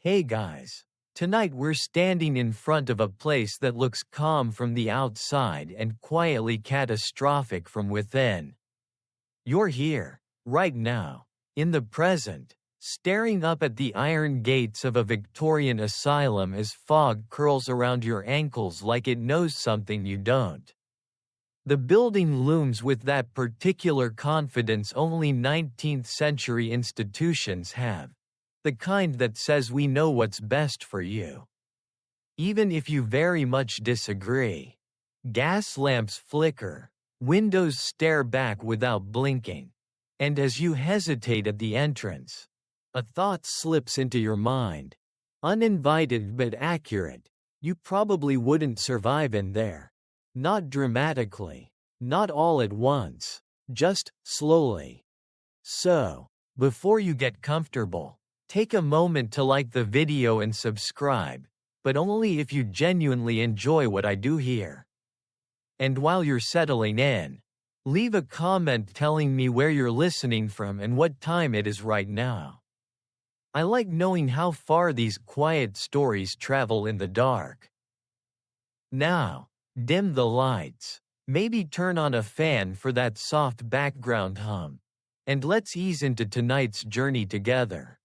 Hey guys. Tonight we're standing in front of a place that looks calm from the outside and quietly catastrophic from within. You're here, right now, in the present, staring up at the iron gates of a Victorian asylum as fog curls around your ankles like it knows something you don't. The building looms with that particular confidence only 19th century institutions have. The kind that says we know what's best for you. Even if you very much disagree. Gas lamps flicker, windows stare back without blinking. And as you hesitate at the entrance, a thought slips into your mind. Uninvited but accurate. You probably wouldn't survive in there. Not dramatically. Not all at once. Just slowly. So, before you get comfortable, take a moment to like the video and subscribe, but only if you genuinely enjoy what I do here. And while you're settling in, leave a comment telling me where you're listening from and what time it is right now. I like knowing how far these quiet stories travel in the dark. Now, dim the lights, maybe turn on a fan for that soft background hum, and let's ease into tonight's journey together.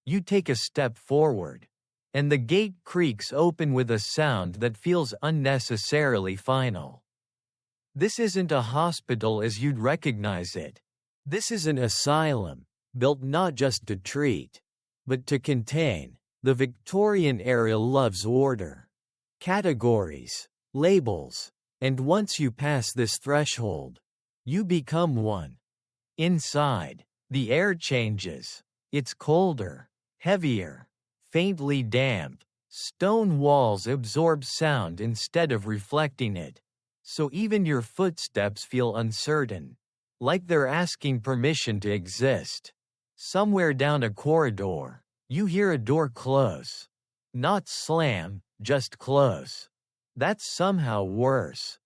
You take a step forward, and the gate creaks open with a sound that feels unnecessarily final. This isn't a hospital as you'd recognize it. This is an asylum, built not just to treat, but to contain. The Victorian era loves order, categories, labels, and once you pass this threshold, you become one. Inside, the air changes. It's colder, heavier, faintly damp. Stone walls absorb sound instead of reflecting it, so even your footsteps feel uncertain, like they're asking permission to exist. Somewhere down a corridor, you hear a door close. Not slam, just close. That's somehow worse.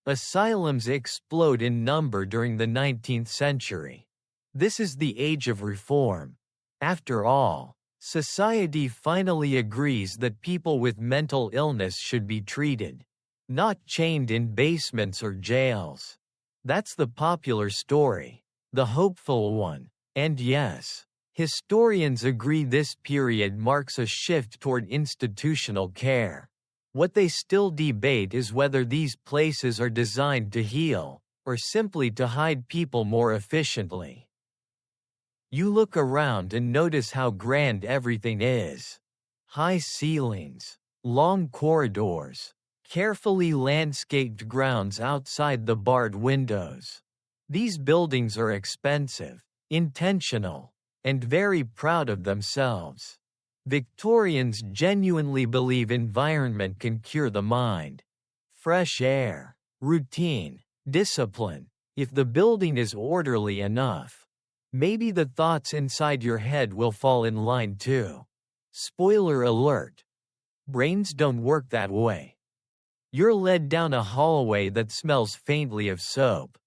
Asylums explode in number during the 19th century. This is the age of reform. After all, society finally agrees that people with mental illness should be treated, not chained in basements or jails. That's the popular story, the hopeful one, and yes, historians agree this period marks a shift toward institutional care. What they still debate is whether these places are designed to heal, or simply to hide people more efficiently. You look around and notice how grand everything is. High ceilings, long corridors, carefully landscaped grounds outside the barred windows. These buildings are expensive, intentional, and very proud of themselves. Victorians genuinely believe environment can cure the mind. Fresh air, routine, discipline. If the building is orderly enough, maybe the thoughts inside your head will fall in line too. Spoiler alert. Brains don't work that way. You're led down a hallway that smells faintly of soap,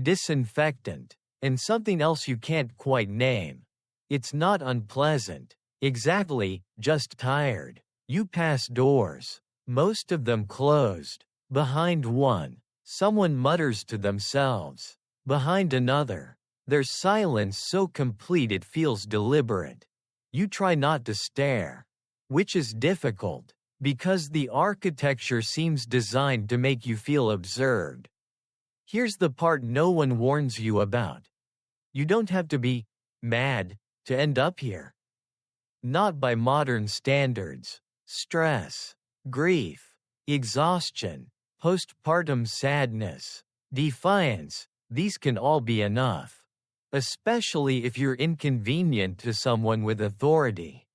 disinfectant, and something else you can't quite name. It's not unpleasant. Exactly, just tired. You pass doors, most of them closed. Behind one, someone mutters to themselves. Behind another, there's silence so complete it feels deliberate. You try not to stare, which is difficult, because the architecture seems designed to make you feel observed. Here's the part no one warns you about. You don't have to be mad to end up here. Not by modern standards. Stress, grief, exhaustion, postpartum sadness, defiance, these can all be enough. Especially if you're inconvenient to someone with authority.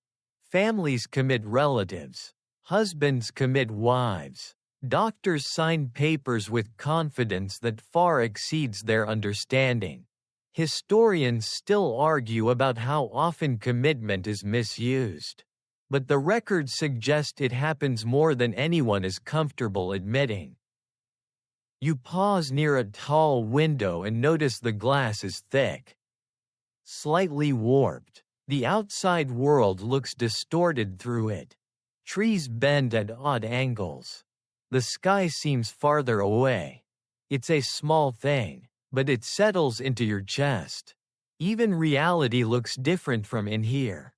Families commit relatives. Husbands commit wives. Doctors sign papers with confidence that far exceeds their understanding. Historians still argue about how often commitment is misused. But the records suggest it happens more than anyone is comfortable admitting. You pause near a tall window and notice the glass is thick, slightly warped, The outside world looks distorted through it. Trees bend at odd angles. The sky seems farther away. It's a small thing, but it settles into your chest. Even reality looks different from in here.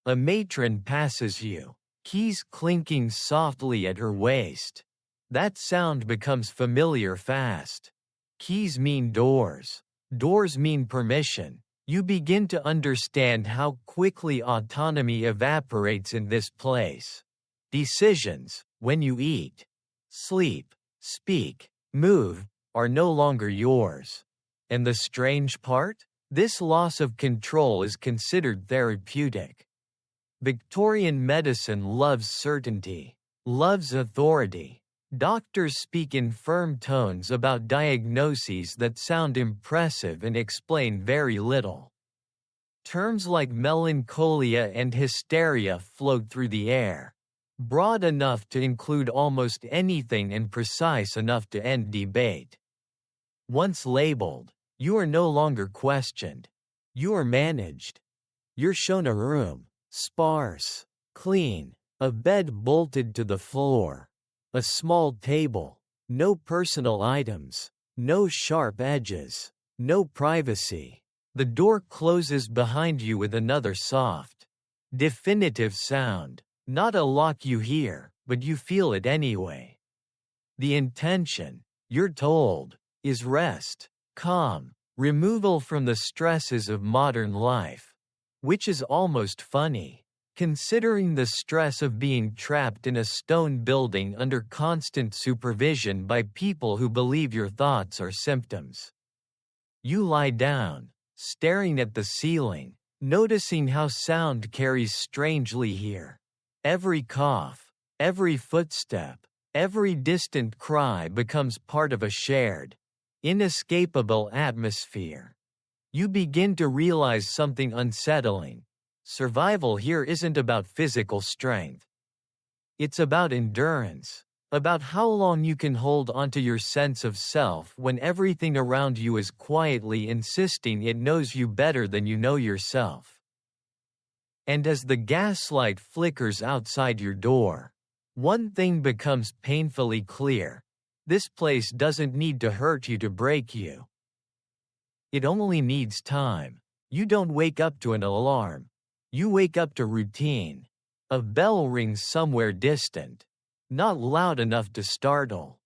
A matron passes you, keys clinking softly at her waist. That sound becomes familiar fast. Keys mean doors. Doors mean permission. You begin to understand how quickly autonomy evaporates in this place. Decisions, when you eat, sleep, speak, move, are no longer yours. And the strange part? This loss of control is considered therapeutic. Victorian medicine loves certainty, loves authority. Doctors speak in firm tones about diagnoses that sound impressive and explain very little. Terms like melancholia and hysteria float through the air, broad enough to include almost anything and precise enough to end debate. Once labeled, you are no longer questioned. You are managed. You're shown a room, sparse, clean, a bed bolted to the floor, a small table, no personal items, no sharp edges, no privacy. The door closes behind you with another soft, definitive sound, not a lock you hear, but you feel it anyway. The intention, you're told, is rest, calm, removal from the stresses of modern life. Which is almost funny, considering the stress of being trapped in a stone building under constant supervision by people who believe your thoughts are symptoms. You lie down, staring at the ceiling, noticing how sound carries strangely here. Every cough, every footstep, every distant cry becomes part of a shared, inescapable atmosphere. You begin to realize something unsettling. Survival here isn't about physical strength. It's about endurance, about how long you can hold onto your sense of self when everything around you is quietly insisting it knows you better than you know yourself. And as the gaslight flickers outside your door, one thing becomes painfully clear. This place doesn't need to hurt you to break you. It only needs time. You don't wake up to an alarm. You wake up to routine. A bell rings somewhere distant. Not loud enough to startle,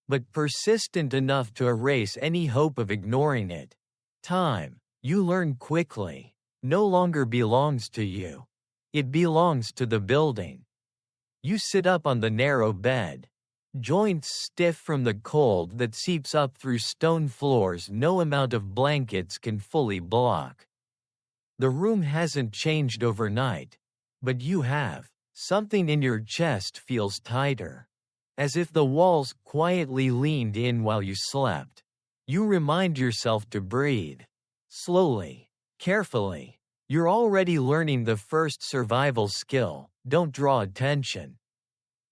but persistent enough to erase any hope of ignoring it. Time, you learn quickly, no longer belongs to you. It belongs to the building. You sit up on the narrow bed, joints stiff from the cold that seeps up through stone floors no amount of blankets can fully block. The room hasn't changed overnight, but you have. Something in your chest feels tighter, as if the walls quietly leaned in while you slept. You remind yourself to breathe. Slowly, carefully. You're already learning the first survival skill: don't draw attention.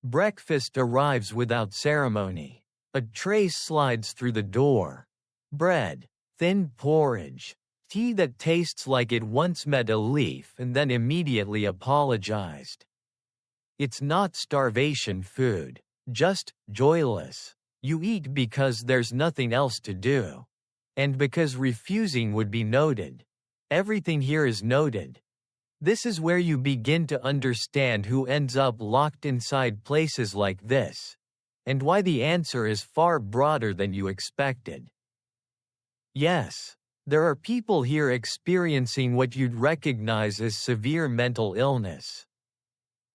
Breakfast arrives without ceremony. A tray slides through the door. Bread, thin porridge, tea that tastes like it once met a leaf and then immediately apologized. It's not starvation food, just joyless. You eat because there's nothing else to do. And because refusing would be noted. Everything here is noted. This is where you begin to understand who ends up locked inside places like this, and why the answer is far broader than you expected. Yes, there are people here experiencing what you'd recognize as severe mental illness.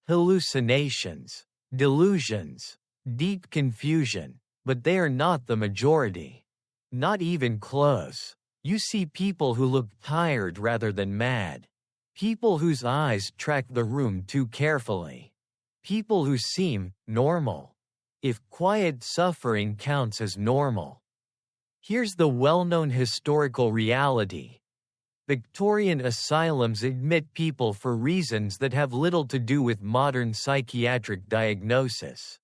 Hallucinations, delusions, deep confusion, but they are not the majority. Not even close. You see people who look tired rather than mad. People whose eyes track the room too carefully. People who seem normal. If quiet suffering counts as normal. Here's the well-known historical reality. Victorian asylums admit people for reasons that have little to do with modern psychiatric diagnosis.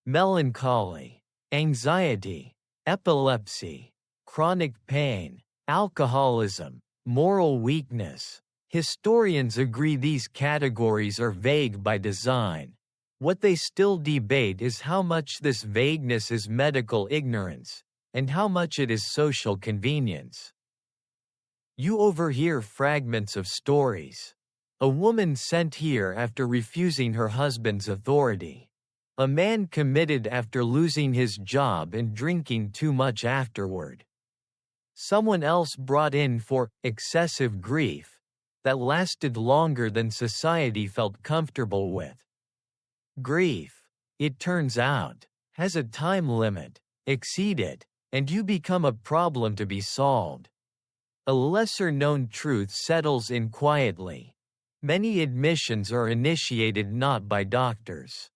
Melancholy, anxiety, epilepsy, chronic pain, alcoholism, moral weakness. Historians agree these categories are vague by design. What they still debate is how much this vagueness is medical ignorance, and how much it is social convenience. You overhear fragments of stories. A woman sent here after refusing her husband's authority. A man committed after losing his job and drinking too much afterward. Someone else brought in for excessive grief that lasted longer than society felt comfortable with. Grief, it turns out, has a time limit. Exceed it, and you become a problem to be solved. A lesser-known truth settles in quietly. Many admissions are initiated not by doctors,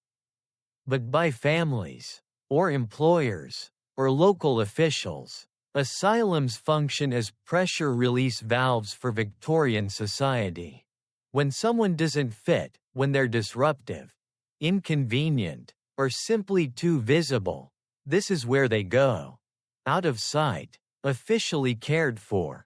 but by families, or employers, or local officials. Asylums function as pressure release valves for Victorian society. When someone doesn't fit, when they're disruptive, inconvenient, or simply too visible, this is where they go. Out of sight, officially cared for.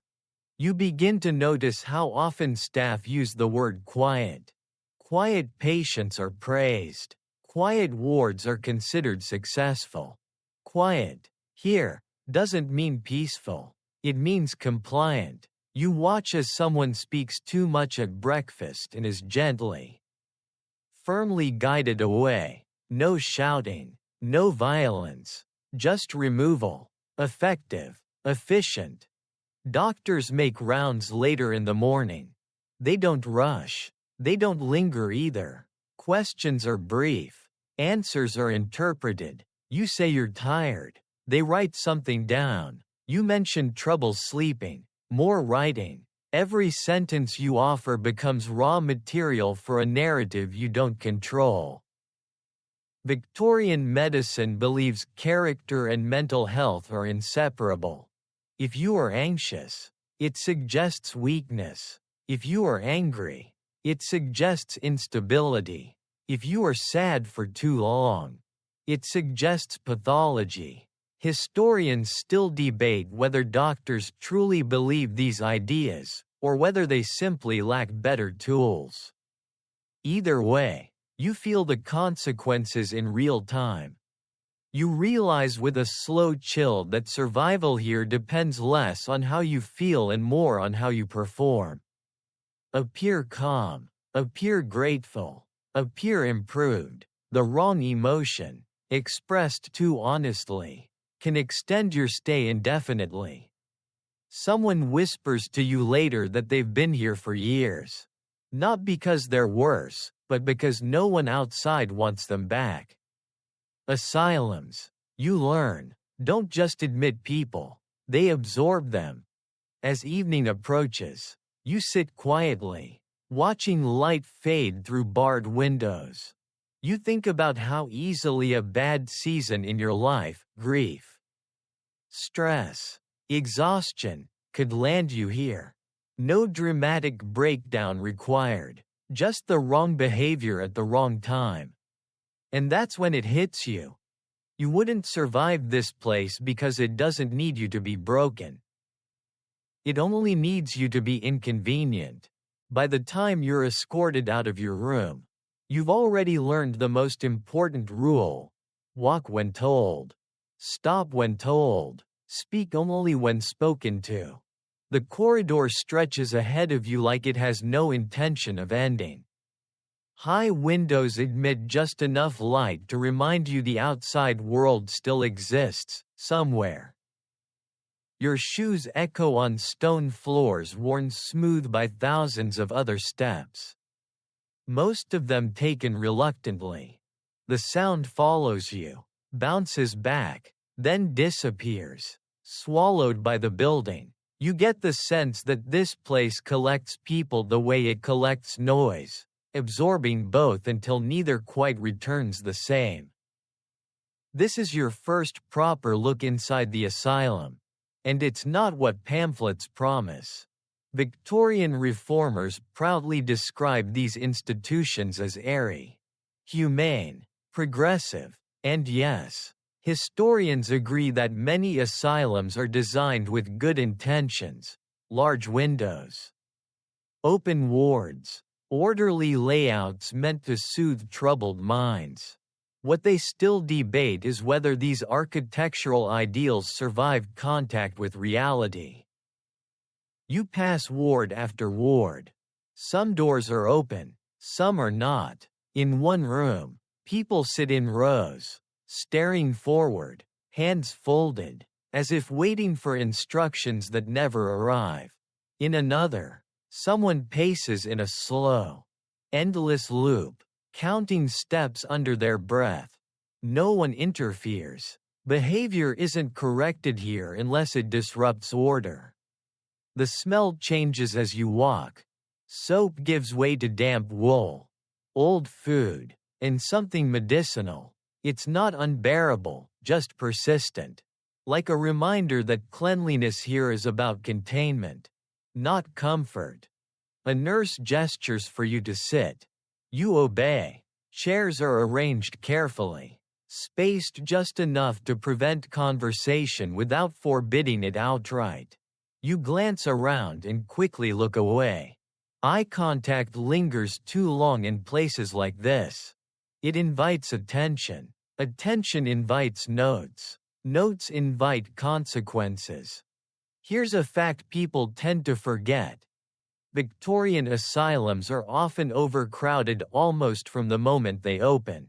You begin to notice how often staff use the word quiet. Quiet patients are praised. Quiet wards are considered successful. Quiet, here, doesn't mean peaceful. It means compliant. You watch as someone speaks too much at breakfast and is gently, firmly guided away. No shouting, no violence, just removal. Effective, efficient. Doctors make rounds later in the morning. They don't rush. They don't linger either. Questions are brief. Answers are interpreted. You say you're tired. They write something down. You mention trouble sleeping. More writing. Every sentence you offer becomes raw material for a narrative you don't control. Victorian medicine believes character and mental health are inseparable. If you are anxious, it suggests weakness. If you are angry, it suggests instability. If you are sad for too long, it suggests pathology. Historians still debate whether doctors truly believe these ideas, or whether they simply lack better tools. Either way, you feel the consequences in real time. You realize with a slow chill that survival here depends less on how you feel and more on how you perform. Appear calm, appear grateful, appear improved. The wrong emotion, expressed too honestly, can extend your stay indefinitely. Someone whispers to you later that they've been here for years. Not because they're worse, but because no one outside wants them back. Asylums, you learn, don't just admit people, they absorb them. As evening approaches, you sit quietly, watching light fade through barred windows. You think about how easily a bad season in your life, grief, stress, exhaustion, could land you here. No dramatic breakdown required, just the wrong behavior at the wrong time. And that's when it hits you. You wouldn't survive this place because it doesn't need you to be broken. It only needs you to be inconvenient. By the time you're escorted out of your room, you've already learned the most important rule. Walk when told. Stop when told. Speak only when spoken to. The corridor stretches ahead of you like it has no intention of ending. High windows admit just enough light to remind you the outside world still exists, somewhere. Your shoes echo on stone floors worn smooth by thousands of other steps. Most of them taken reluctantly. The sound follows you, bounces back, then disappears, swallowed by the building. You get the sense that this place collects people the way it collects noise, absorbing both until neither quite returns the same. This is your first proper look inside the asylum, and it's not what pamphlets promise. Victorian reformers proudly describe these institutions as airy, humane, progressive, and yes, historians agree that many asylums are designed with good intentions, large windows, Open wards, orderly layouts meant to soothe troubled minds. What they still debate is whether these architectural ideals survived contact with reality. You pass ward after ward. Some doors are open, some are not. In one room, people sit in rows, staring forward, hands folded, as if waiting for instructions that never arrive. In another, someone paces in a slow, endless loop, counting steps under their breath. No one interferes. Behavior isn't corrected here unless it disrupts order. The smell changes as you walk. Soap gives way to damp wool, old food, and something medicinal. It's not unbearable, just persistent. Like a reminder that cleanliness here is about containment, not comfort. A nurse gestures for you to sit. You obey. Chairs are arranged carefully, spaced just enough to prevent conversation without forbidding it outright. You glance around and quickly look away. Eye contact lingers too long in places like this. It invites attention. Attention invites notes. Notes invite consequences. Here's a fact people tend to forget. Victorian asylums are often overcrowded almost from the moment they open.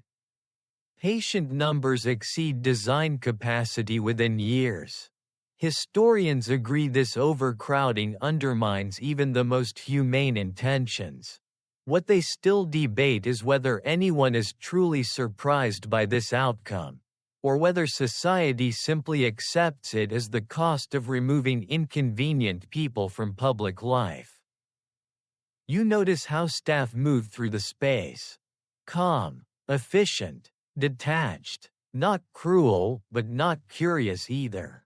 Patient numbers exceed design capacity within years. Historians agree this overcrowding undermines even the most humane intentions. What they still debate is whether anyone is truly surprised by this outcome, or whether society simply accepts it as the cost of removing inconvenient people from public life. You notice how staff move through the space. Calm, efficient, detached, not cruel, but not curious either.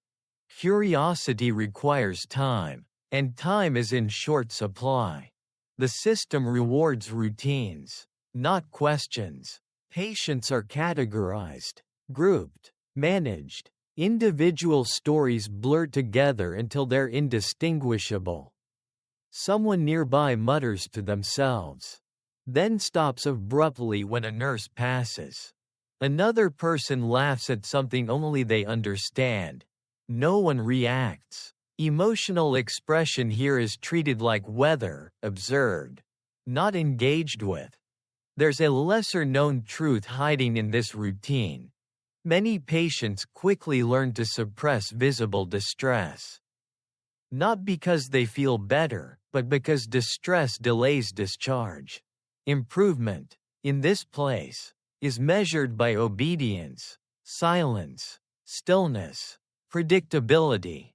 Curiosity requires time, and time is in short supply. The system rewards routines, not questions. Patients are categorized, grouped, managed. Individual stories blur together until they're indistinguishable. Someone nearby mutters to themselves, then stops abruptly when a nurse passes. Another person laughs at something only they understand. No one reacts. Emotional expression here is treated like weather, observed, not engaged with. There's a lesser-known truth hiding in this routine. Many patients quickly learn to suppress visible distress. Not because they feel better, but because distress delays discharge. Improvement, in this place, is measured by obedience, silence, stillness, predictability.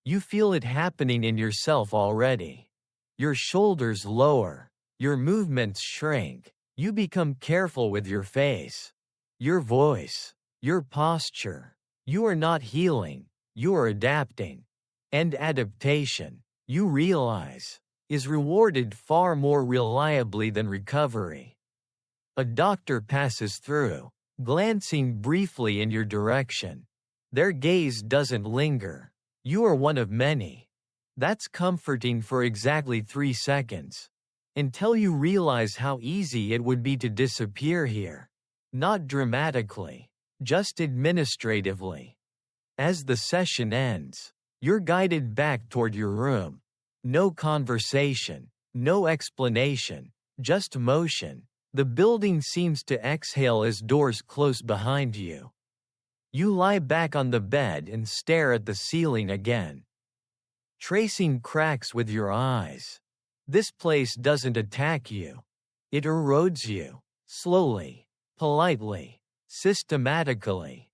You feel it happening in yourself already. Your shoulders lower, your movements shrink, you become careful with your face, your voice, your posture. You are not healing, you are adapting. And adaptation, you realize, is rewarded far more reliably than recovery. A doctor passes through, glancing briefly in your direction. Their gaze doesn't linger. You are one of many. That's comforting for exactly 3 seconds. Until you realize how easy it would be to disappear here. Not dramatically, just administratively. As the session ends, you're guided back toward your room. No conversation, no explanation, just motion. The building seems to exhale as doors close behind you. You lie back on the bed and stare at the ceiling again, tracing cracks with your eyes. This place doesn't attack you. It erodes you, slowly, politely, systematically.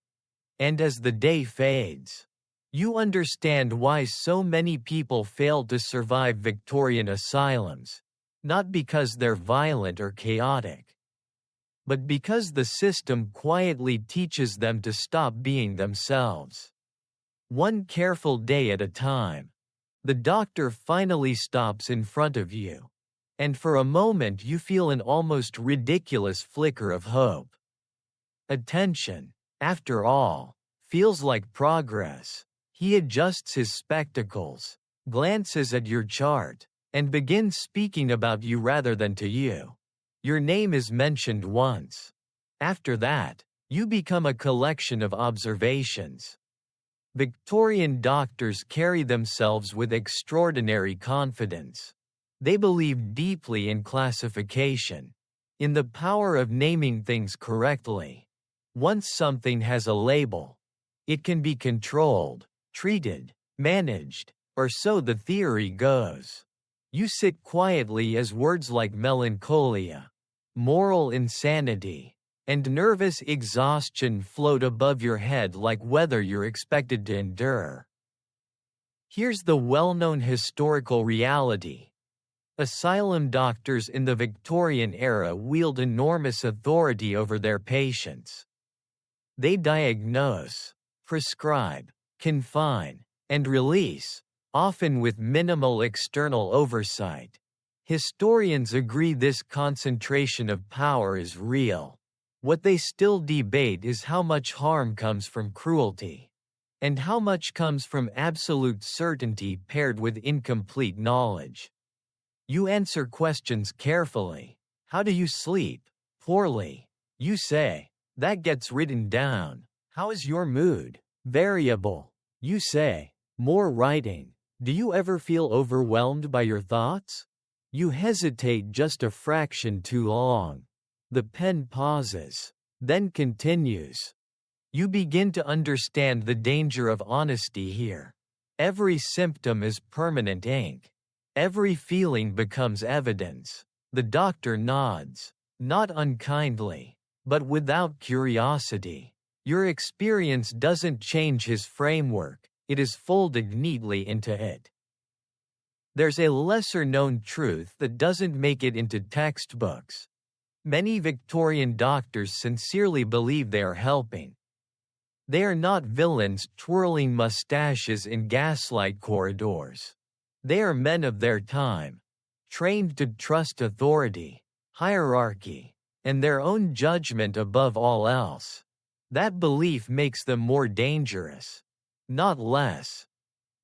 And as the day fades, you understand why so many people fail to survive Victorian asylums, not because they're violent or chaotic, but because the system quietly teaches them to stop being themselves. One careful day at a time, the doctor finally stops in front of you, and for a moment you feel an almost ridiculous flicker of hope. Attention, after all, feels like progress. He adjusts his spectacles, glances at your chart, and begins speaking about you rather than to you. Your name is mentioned once. After that, you become a collection of observations. Victorian doctors carry themselves with extraordinary confidence. They believe deeply in classification, in the power of naming things correctly. Once something has a label, it can be controlled, treated, managed, or so the theory goes. You sit quietly as words like melancholia, moral insanity, and nervous exhaustion float above your head like weather you're expected to endure. Here's the well-known historical reality. Asylum doctors in the Victorian era wield enormous authority over their patients. They diagnose, prescribe, confine, and release, often with minimal external oversight. Historians agree this concentration of power is real. What they still debate is how much harm comes from cruelty, and how much comes from absolute certainty paired with incomplete knowledge. You answer questions carefully. How do you sleep? Poorly. You say. That gets written down. How is your mood? Variable. You say. More writing. Do you ever feel overwhelmed by your thoughts? You hesitate just a fraction too long. The pen pauses, then continues. You begin to understand the danger of honesty here. Every symptom is permanent ink. Every feeling becomes evidence. The doctor nods, not unkindly, but without curiosity. Your experience doesn't change his framework, it is folded neatly into it. There's a lesser-known truth that doesn't make it into textbooks. Many Victorian doctors sincerely believe they are helping. They are not villains twirling mustaches in gaslight corridors. They are men of their time, trained to trust authority, hierarchy, and their own judgment above all else. That belief makes them more dangerous, not less.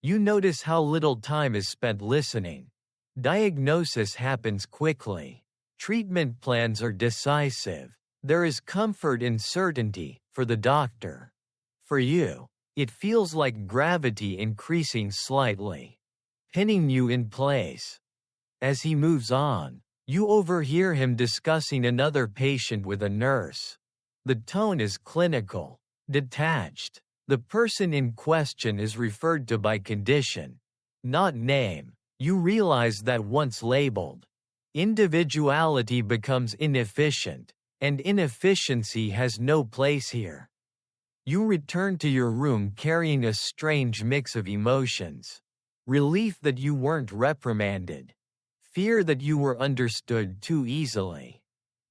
You notice how little time is spent listening. Diagnosis happens quickly. Treatment plans are decisive. There is comfort in certainty, for the doctor. For you, it feels like gravity increasing slightly, pinning you in place. As he moves on, you overhear him discussing another patient with a nurse. The tone is clinical, detached. The person in question is referred to by condition, not name. You realize that once labeled, individuality becomes inefficient, and inefficiency has no place here. You return to your room carrying a strange mix of emotions. Relief that you weren't reprimanded. Fear that you were understood too easily.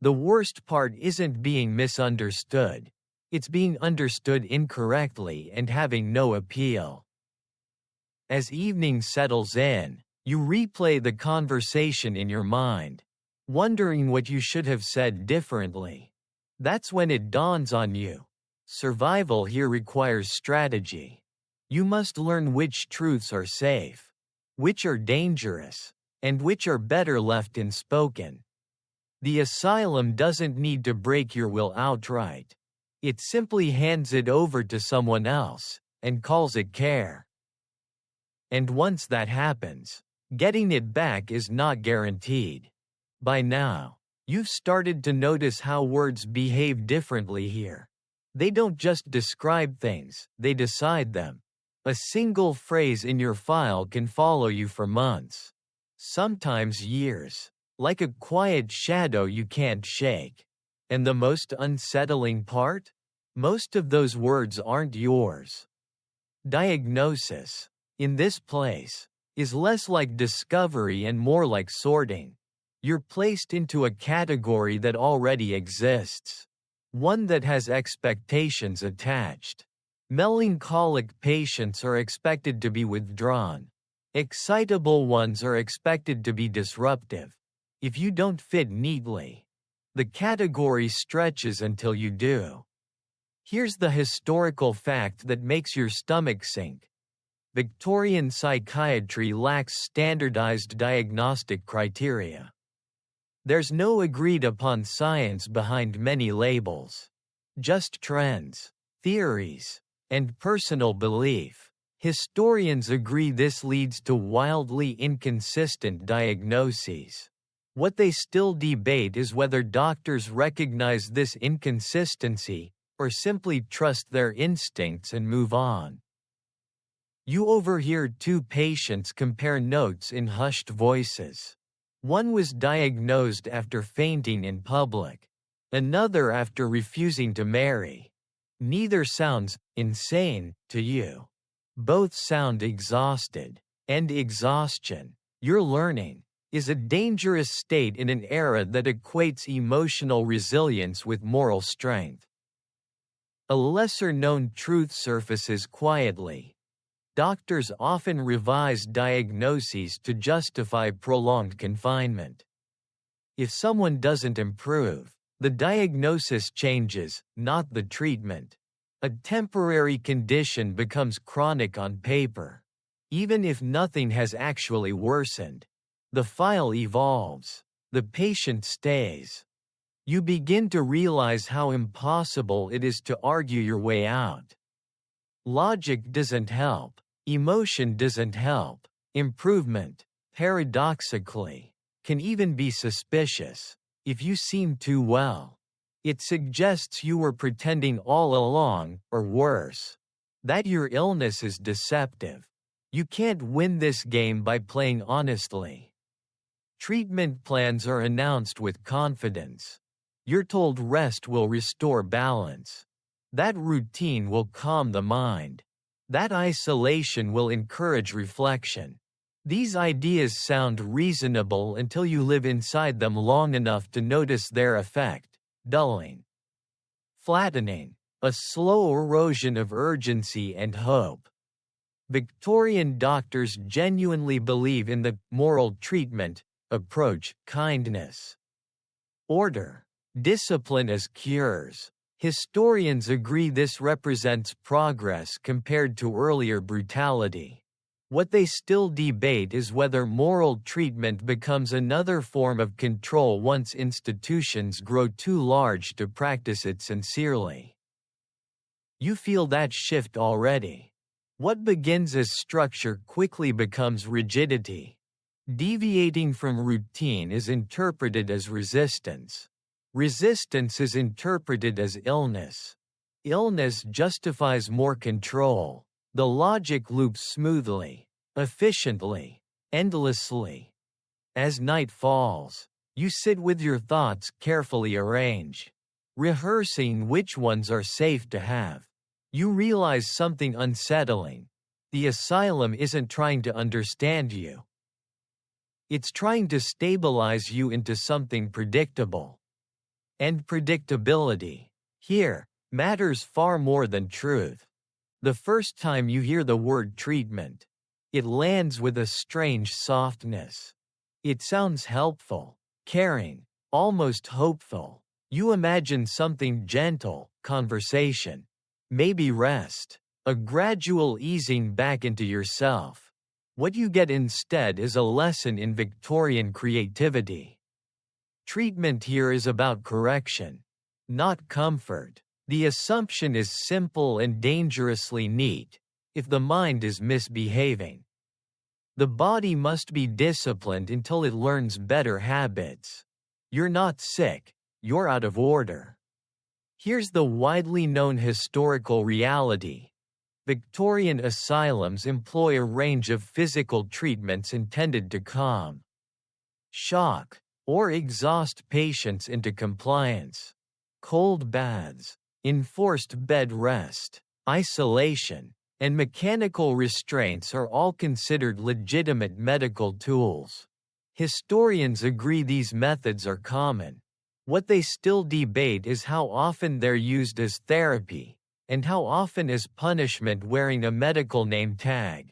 The worst part isn't being misunderstood. It's being understood incorrectly and having no appeal. As evening settles in, you replay the conversation in your mind, wondering what you should have said differently. That's when it dawns on you. Survival here requires strategy. You must learn which truths are safe, which are dangerous, and which are better left unspoken. The asylum doesn't need to break your will outright. It simply hands it over to someone else, and calls it care. And once that happens, getting it back is not guaranteed. By now, you've started to notice how words behave differently here. They don't just describe things, they decide them. A single phrase in your file can follow you for months, sometimes years, like a quiet shadow you can't shake. And the most unsettling part? Most of those words aren't yours. Diagnosis, in this place, is less like discovery and more like sorting. You're placed into a category that already exists, one that has expectations attached. Melancholic patients are expected to be withdrawn. Excitable ones are expected to be disruptive. If you don't fit neatly, the category stretches until you do. Here's the historical fact that makes your stomach sink. Victorian psychiatry lacks standardized diagnostic criteria. There's no agreed-upon science behind many labels. Just trends, theories, and personal belief. Historians agree this leads to wildly inconsistent diagnoses. What they still debate is whether doctors recognize this inconsistency, or simply trust their instincts and move on. You overhear two patients compare notes in hushed voices. One was diagnosed after fainting in public. Another after refusing to marry. Neither sounds insane to you. Both sound exhausted. And exhaustion, you're learning, is a dangerous state in an era that equates emotional resilience with moral strength. A lesser-known truth surfaces quietly. Doctors often revise diagnoses to justify prolonged confinement. If someone doesn't improve, the diagnosis changes, not the treatment. A temporary condition becomes chronic on paper. Even if nothing has actually worsened, the file evolves. The patient stays. You begin to realize how impossible it is to argue your way out. Logic doesn't help. Emotion doesn't help. Improvement, paradoxically, can even be suspicious. If you seem too well, it suggests you were pretending all along, or worse, that your illness is deceptive. You can't win this game by playing honestly. Treatment plans are announced with confidence. You're told rest will restore balance. That routine will calm the mind. That isolation will encourage reflection. These ideas sound reasonable until you live inside them long enough to notice their effect: dulling, flattening, a slow erosion of urgency and hope. Victorian doctors genuinely believe in the moral treatment approach: kindness, order, discipline as cures. Historians agree this represents progress compared to earlier brutality. What they still debate is whether moral treatment becomes another form of control once institutions grow too large to practice it sincerely. You feel that shift already. What begins as structure quickly becomes rigidity. Deviating from routine is interpreted as resistance. Resistance is interpreted as illness. Illness justifies more control. The logic loops smoothly, efficiently, endlessly. As night falls, you sit with your thoughts carefully arranged, rehearsing which ones are safe to have. You realize something unsettling. The asylum isn't trying to understand you. It's trying to stabilize you into something predictable. And predictability, here, matters far more than truth. The first time you hear the word treatment, it lands with a strange softness. It sounds helpful, caring, almost hopeful. You imagine something gentle, conversation, maybe rest, a gradual easing back into yourself. What you get instead is a lesson in Victorian creativity. Treatment here is about correction, not comfort. The assumption is simple and dangerously neat: if the mind is misbehaving, the body must be disciplined until it learns better habits. You're not sick, you're out of order. Here's the widely known historical reality. Victorian asylums employ a range of physical treatments intended to calm, shock, or exhaust patients into compliance. Cold baths, enforced bed rest, isolation, and mechanical restraints are all considered legitimate medical tools. Historians agree these methods are common. What they still debate is how often they're used as therapy, and how often as punishment wearing a medical name tag.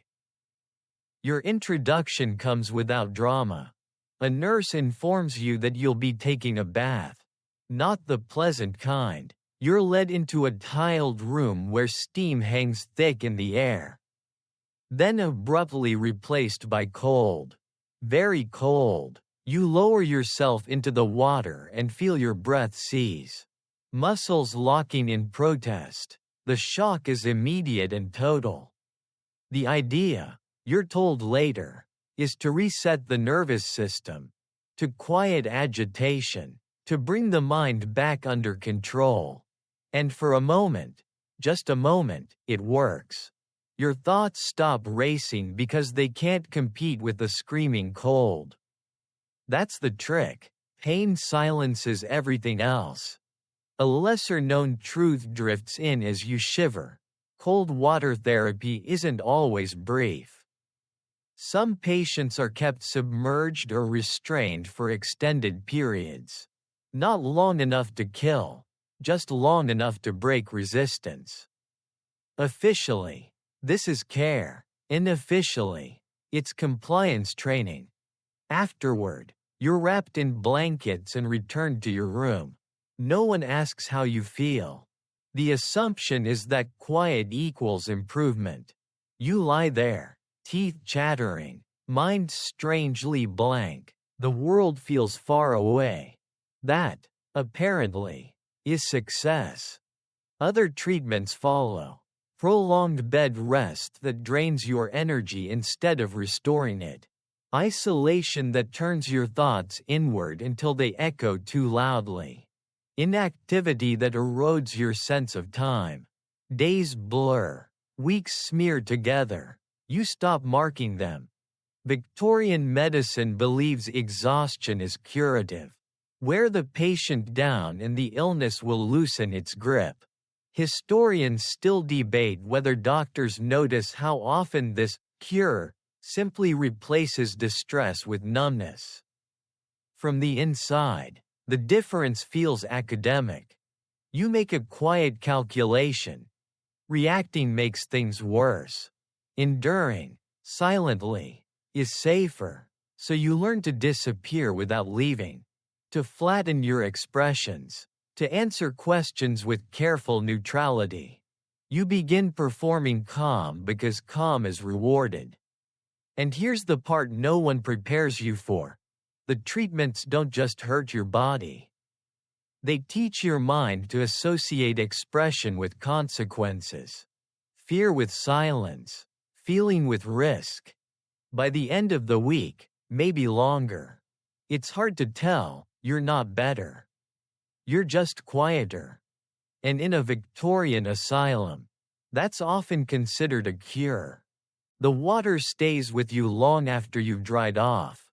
Your introduction comes without drama. A nurse informs you that you'll be taking a bath. Not the pleasant kind. You're led into a tiled room where steam hangs thick in the air. then abruptly replaced by cold. Very cold. You lower yourself into the water and feel your breath seize. Muscles locking in protest. The shock is immediate and total. The idea, you're told later, is to reset the nervous system, to quiet agitation, to bring the mind back under control. And for a moment, just a moment, it works. Your thoughts stop racing because they can't compete with the screaming cold. That's the trick. Pain silences everything else. A lesser-known truth drifts in as you shiver. Cold water therapy isn't always brief. Some patients are kept submerged or restrained for extended periods. Not long enough to kill, just long enough to break resistance. Officially, this is care. Unofficially, it's compliance training. Afterward, you're wrapped in blankets and returned to your room. No one asks how you feel. The assumption is that quiet equals improvement. You lie there, teeth chattering, mind strangely blank. The world feels far away. That, apparently, is success. Other treatments follow. Prolonged bed rest that drains your energy instead of restoring it. Isolation that turns your thoughts inward until they echo too loudly. Inactivity that erodes your sense of time. Days blur. Weeks smear together. You stop marking them. Victorian medicine believes exhaustion is curative. Wear the patient down and the illness will loosen its grip. Historians still debate whether doctors notice how often this cure simply replaces distress with numbness. From the inside, the difference feels academic. You make a quiet calculation. Reacting makes things worse. Enduring, silently, is safer, so you learn to disappear without leaving, to flatten your expressions, to answer questions with careful neutrality. You begin performing calm because calm is rewarded. And here's the part no one prepares you for. The treatments don't just hurt your body. They teach your mind to associate expression with consequences, fear with silence, feeling with risk. By the end of the week, maybe longer, it's hard to tell, you're not better. You're just quieter. And in a Victorian asylum, that's often considered a cure. The water stays with you long after you've dried off.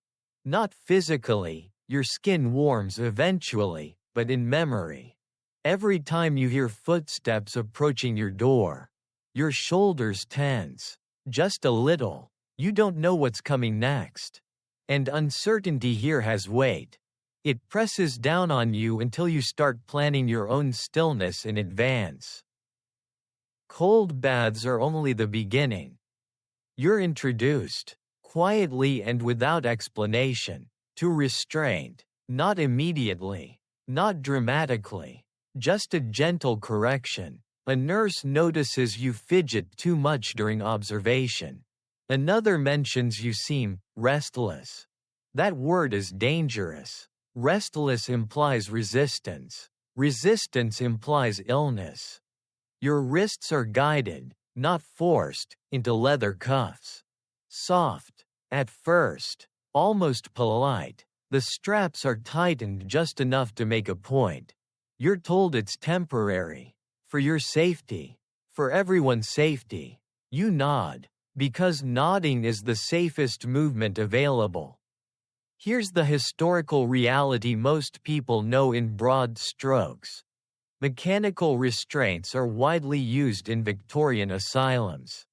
Not physically, your skin warms eventually, but in memory. Every time you hear footsteps approaching your door, your shoulders tense, just a little. You don't know what's coming next. And uncertainty here has weight. It presses down on you until you start planning your own stillness in advance. Cold baths are only the beginning. You're introduced, quietly and without explanation, to restraint, not immediately, not dramatically, just a gentle correction. A nurse notices you fidget too much during observation. Another mentions you seem restless. That word is dangerous. Restless implies resistance. Resistance implies illness. Your wrists are guided, not forced, into leather cuffs. Soft, at first, almost polite, the straps are tightened just enough to make a point. You're told it's temporary. For your safety. For everyone's safety. You nod, because nodding is the safest movement available. Here's the historical reality most people know in broad strokes. Mechanical restraints are widely used in Victorian asylums.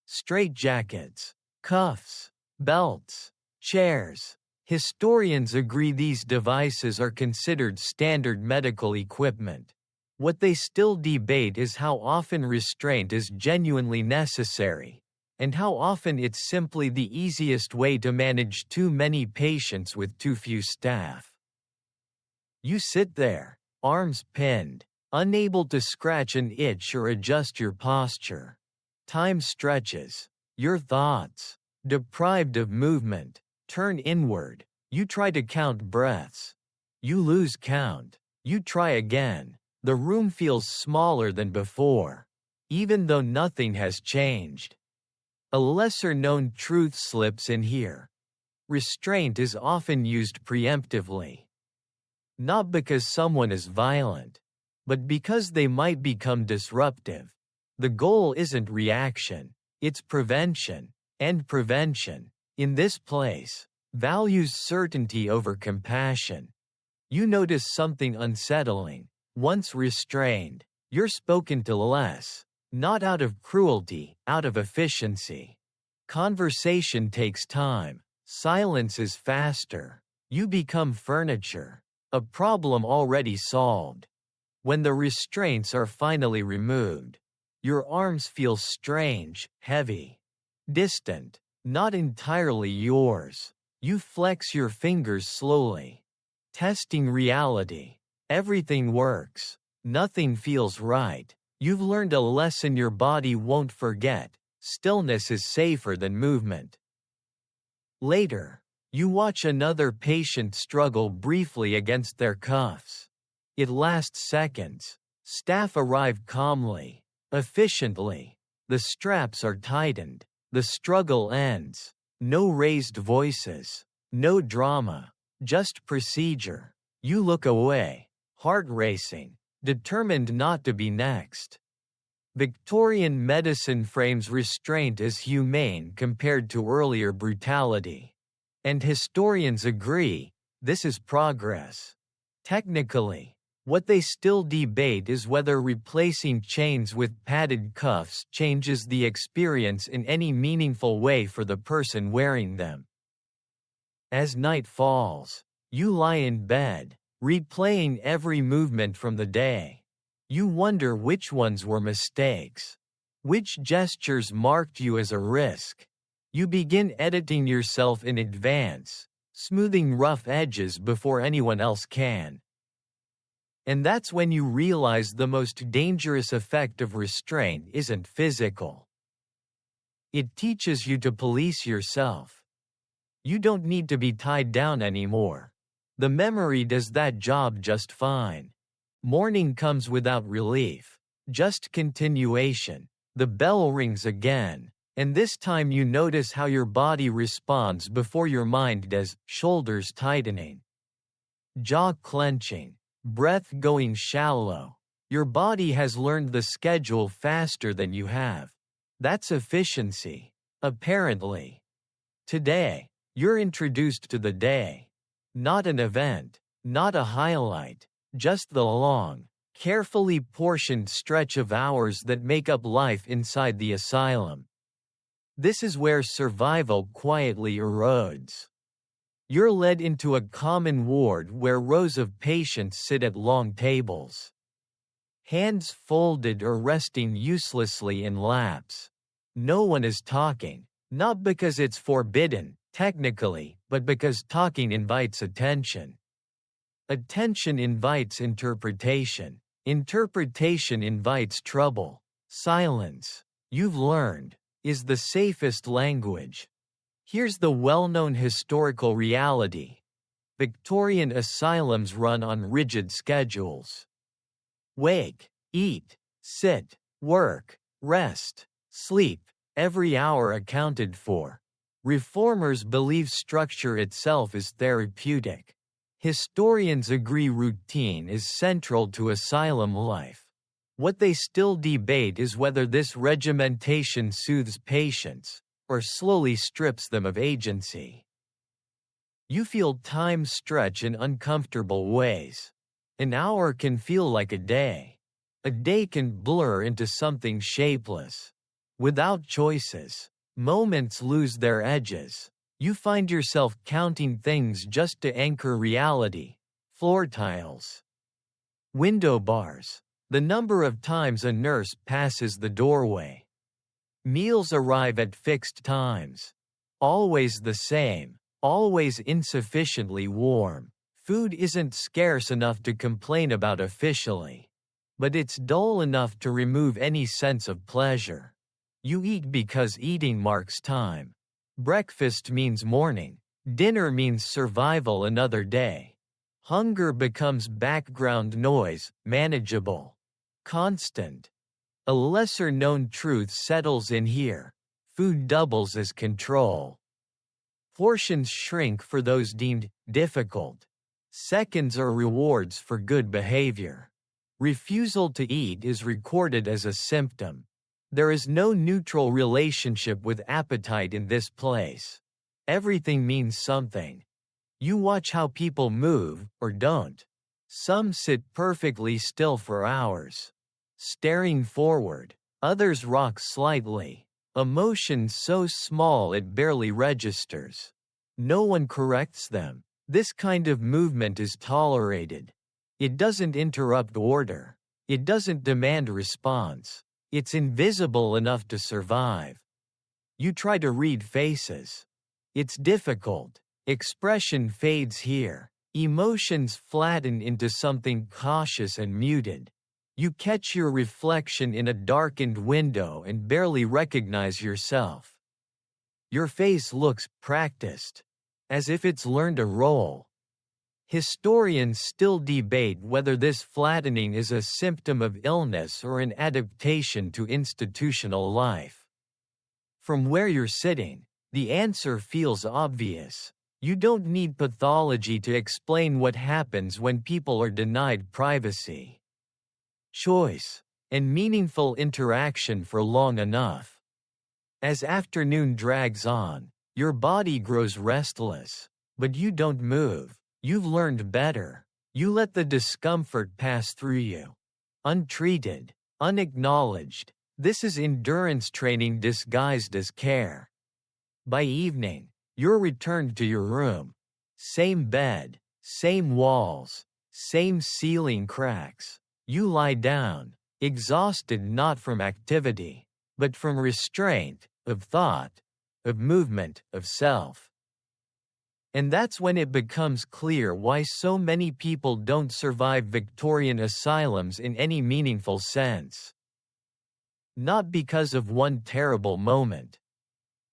Straitjackets, cuffs, belts, chairs. Historians agree these devices are considered standard medical equipment. What they still debate is how often restraint is genuinely necessary, and how often it's simply the easiest way to manage too many patients with too few staff. You sit there, arms pinned, unable to scratch an itch or adjust your posture. Time stretches. Your thoughts, deprived of movement, turn inward. You try to count breaths. You lose count. You try again. The room feels smaller than before, even though nothing has changed. A lesser-known truth slips in here. Restraint is often used preemptively. Not because someone is violent, but because they might become disruptive. The goal isn't reaction, it's prevention. And prevention, in this place, values certainty over compassion. You notice something unsettling. Once restrained, you're spoken to less, not out of cruelty, out of efficiency. Conversation takes time. Silence is faster. You become furniture, a problem already solved. When the restraints are finally removed, your arms feel strange, heavy, distant, not entirely yours. You flex your fingers slowly, testing reality. Everything works. Nothing feels right. You've learned a lesson your body won't forget. Stillness is safer than movement. Later, you watch another patient struggle briefly against their cuffs. It lasts seconds. Staff arrive calmly, efficiently. The straps are tightened. The struggle ends. No raised voices. No drama. Just procedure. You look away, heart racing, determined not to be next. Victorian medicine frames restraint as humane compared to earlier brutality. And historians agree, this is progress. Technically, what they still debate is whether replacing chains with padded cuffs changes the experience in any meaningful way for the person wearing them. As night falls, you lie in bed, replaying every movement from the day. You wonder which ones were mistakes. Which gestures marked you as a risk. You begin editing yourself in advance, smoothing rough edges before anyone else can. And that's when you realize the most dangerous effect of restraint isn't physical. It teaches you to police yourself. You don't need to be tied down anymore. The memory does that job just fine. Morning comes without relief, just continuation. The bell rings again, and this time you notice how your body responds before your mind does. Shoulders tightening, jaw clenching, breath going shallow. Your body has learned the schedule faster than you have. That's efficiency, apparently. Today, you're introduced to the day. Not an event, not a highlight, just the long, carefully portioned stretch of hours that make up life inside the asylum. This is where survival quietly erodes. You're led into a common ward where rows of patients sit at long tables. Hands folded or resting uselessly in laps. No one is talking, not because it's forbidden, technically, but because talking invites attention. Attention invites interpretation. Interpretation invites trouble. Silence, you've learned, is the safest language. Here's the well-known historical reality. Victorian asylums run on rigid schedules. Wake, eat, sit, work, rest, sleep, every hour accounted for. Reformers believe structure itself is therapeutic. Historians agree routine is central to asylum life. What they still debate is whether this regimentation soothes patients, or slowly strips them of agency. You feel time stretch in uncomfortable ways. An hour can feel like a day. A day can blur into something shapeless. Without choices, moments lose their edges. You find yourself counting things just to anchor reality. Floor tiles. Window bars. The number of times a nurse passes the doorway. Meals arrive at fixed times. Always the same. Always insufficiently warm. Food isn't scarce enough to complain about officially. But it's dull enough to remove any sense of pleasure. You eat because eating marks time. Breakfast means morning. Dinner means survival another day. Hunger becomes background noise, manageable, constant. A lesser-known truth settles in here. Food doubles as control. Portions shrink for those deemed difficult. Seconds are rewards for good behavior. Refusal to eat is recorded as a symptom. There is no neutral relationship with appetite in this place. Everything means something. You watch how people move, or don't. Some sit perfectly still for hours, staring forward. Others rock slightly, emotion so small it barely registers. No one corrects them. This kind of movement is tolerated. It doesn't interrupt order. It doesn't demand response. It's invisible enough to survive. You try to read faces. It's difficult. Expression fades here. Emotions flatten into something cautious and muted. You catch your reflection in a darkened window and barely recognize yourself. Your face looks practiced, as if it's learned a role. Historians still debate whether this flattening is a symptom of illness or an adaptation to institutional life. From where you're sitting, the answer feels obvious. You don't need pathology to explain what happens when people are denied privacy, choice, and meaningful interaction for long enough. As afternoon drags on, your body grows restless, but you don't move. You've learned better. You let the discomfort pass through you. Untreated, unacknowledged. This is endurance training disguised as care. By evening, you're returned to your room. Same bed, same walls, same ceiling cracks. You lie down, exhausted not from activity, but from restraint, of thought, of movement, of self. And that's when it becomes clear why so many people don't survive Victorian asylums in any meaningful sense. Not because of one terrible moment,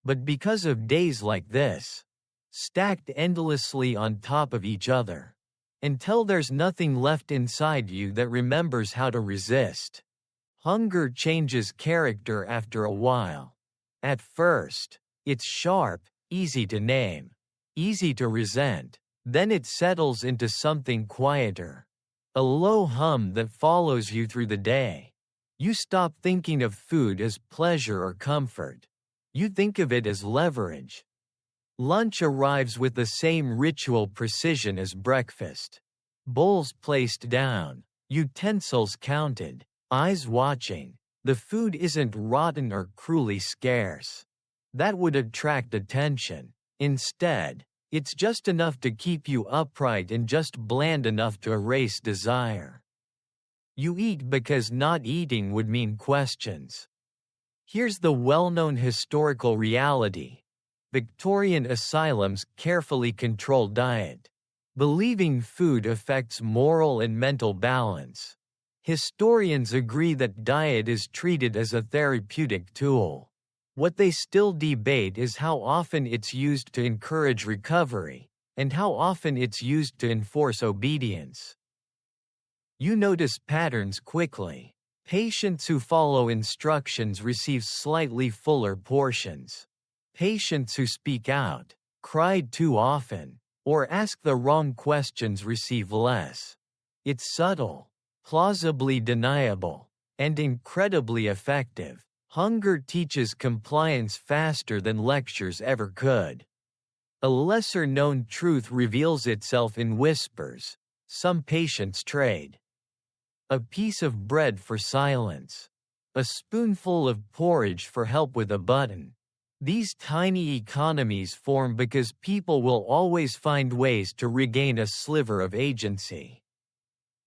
but because of days like this, stacked endlessly on top of each other, until there's nothing left inside you that remembers how to resist. Hunger changes character after a while. At first, it's sharp, easy to name, easy to resent. Then it settles into something quieter, a low hum that follows you through the day. You stop thinking of food as pleasure or comfort. You think of it as leverage. Lunch arrives with the same ritual precision as breakfast. Bowls placed down, utensils counted, eyes watching. The food isn't rotten or cruelly scarce. That would attract attention. Instead, it's just enough to keep you upright and just bland enough to erase desire. You eat because not eating would mean questions. Here's the well-known historical reality. Victorian asylums carefully control diet. Believing food affects moral and mental balance. Historians agree that diet is treated as a therapeutic tool. What they still debate is how often it's used to encourage recovery, and how often it's used to enforce obedience. You notice patterns quickly. Patients who follow instructions receive slightly fuller portions. Patients who speak out, cry too often, or ask the wrong questions receive less. It's subtle, plausibly deniable, and incredibly effective. Hunger teaches compliance faster than lectures ever could. A lesser-known truth reveals itself in whispers. Some patients trade a piece of bread for silence, a spoonful of porridge for help with a button. These tiny economies form because people will always find ways to regain a sliver of agency.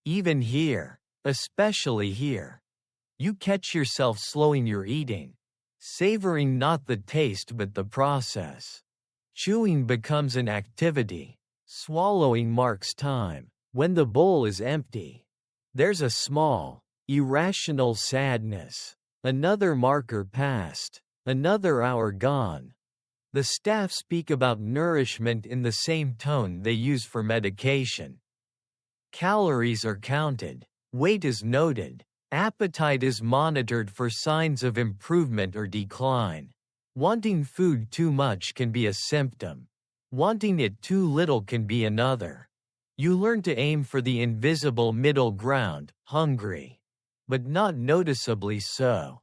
Even here, especially here, you catch yourself slowing your eating, savoring not the taste but the process. Chewing becomes an activity. Swallowing marks time. When the bowl is empty, there's a small, irrational sadness, Another marker passed. Another hour gone. The staff speak about nourishment in the same tone they use for medication. Calories are counted. Weight is noted. Appetite is monitored for signs of improvement or decline. Wanting food too much can be a symptom. Wanting it too little can be another. You learn to aim for the invisible middle ground, hungry, but not noticeably so.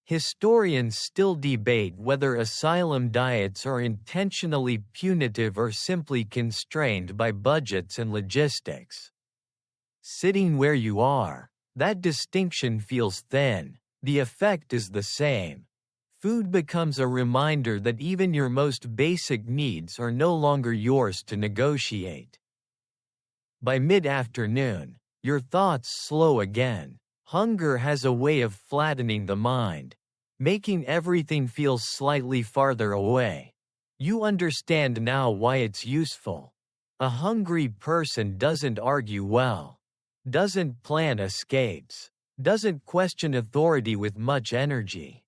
Historians still debate whether asylum diets are intentionally punitive or simply constrained by budgets and logistics. Sitting where you are, that distinction feels thin. The effect is the same. Food becomes a reminder that even your most basic needs are no longer yours to negotiate. By mid-afternoon, your thoughts slow again. Hunger has a way of flattening the mind, making everything feel slightly farther away. You understand now why it's useful. A hungry person doesn't argue well, doesn't plan escapes, doesn't question authority with much energy.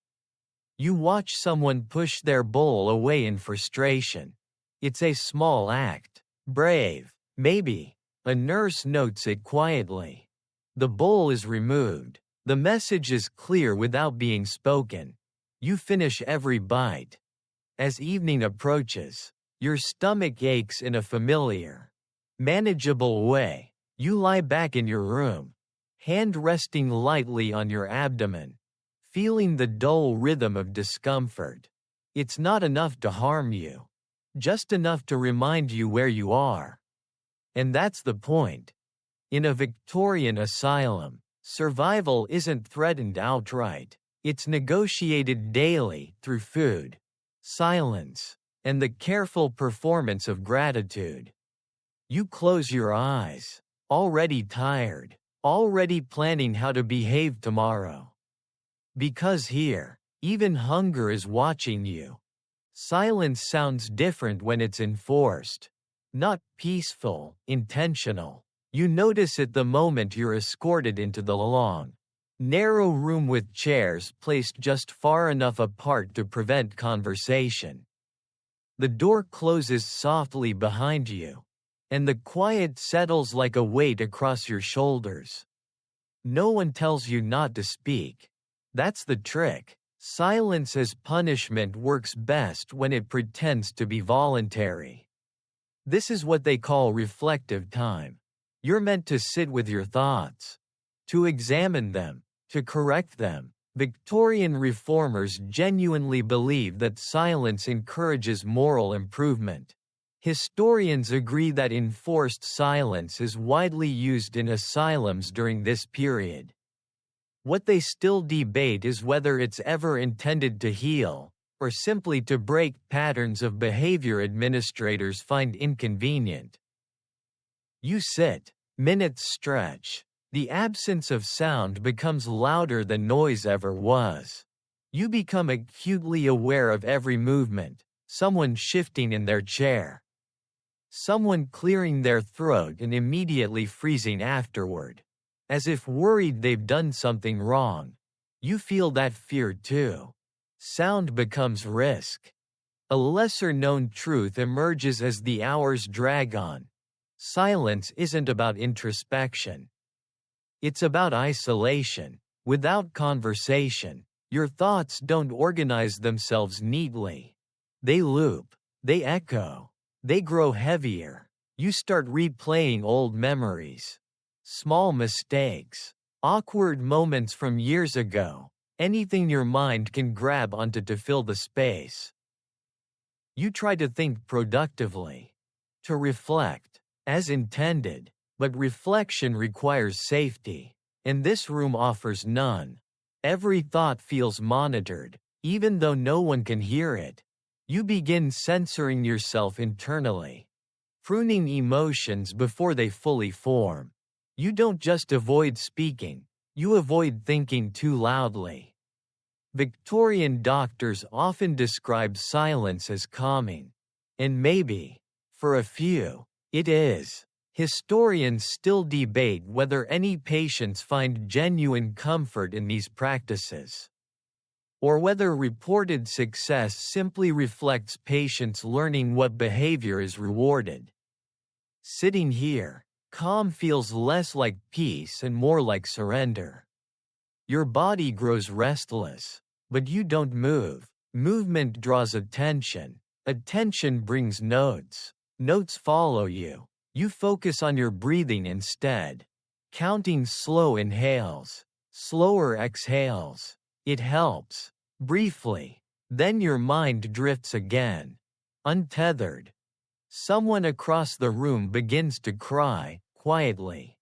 You watch someone push their bowl away in frustration. It's a small act, brave, maybe. A nurse notes it quietly. The bowl is removed. The message is clear without being spoken. You finish every bite. As evening approaches, your stomach aches in a familiar, manageable way. You lie back in your room, hand resting lightly on your abdomen, feeling the dull rhythm of discomfort. It's not enough to harm you, just enough to remind you where you are. And that's the point. In a Victorian asylum, survival isn't threatened outright. It's negotiated daily through food, silence, and the careful performance of gratitude. You close your eyes, already tired, already planning how to behave tomorrow. Because here, even hunger is watching you. Silence sounds different when it's enforced. Not peaceful, intentional. You notice it the moment you're escorted into the long, narrow room with chairs placed just far enough apart to prevent conversation. The door closes softly behind you, and the quiet settles like a weight across your shoulders. No one tells you not to speak. That's the trick. Silence as punishment works best when it pretends to be voluntary. This is what they call reflective time. You're meant to sit with your thoughts, to examine them, to correct them. Victorian reformers genuinely believe that silence encourages moral improvement. Historians agree that enforced silence is widely used in asylums during this period. What they still debate is whether it's ever intended to heal, or simply to break patterns of behavior administrators find inconvenient. You sit, minutes stretch. The absence of sound becomes louder than noise ever was. You become acutely aware of every movement, someone shifting in their chair, someone clearing their throat and immediately freezing afterward, as if worried they've done something wrong. You feel that fear too. Sound becomes risk. A lesser-known truth emerges as the hours drag on. Silence isn't about introspection. It's about isolation. Without conversation, your thoughts don't organize themselves neatly. They loop, they echo, they grow heavier. You start replaying old memories, small mistakes, awkward moments from years ago, anything your mind can grab onto to fill the space. You try to think productively, to reflect, as intended, but reflection requires safety, and this room offers none. Every thought feels monitored, even though no one can hear it. You begin censoring yourself internally, pruning emotions before they fully form. You don't just avoid speaking, you avoid thinking too loudly. Victorian doctors often describe silence as calming. And maybe, for a few, it is. Historians still debate whether any patients find genuine comfort in these practices. or whether reported success simply reflects patients learning what behavior is rewarded. Sitting here, calm feels less like peace and more like surrender. Your body grows restless, but you don't move. Movement draws attention. Attention brings notes. Notes follow you. You focus on your breathing instead. Counting slow inhales, slower exhales. It helps. Briefly. Then your mind drifts again. Untethered. Someone across the room begins to cry, quietly.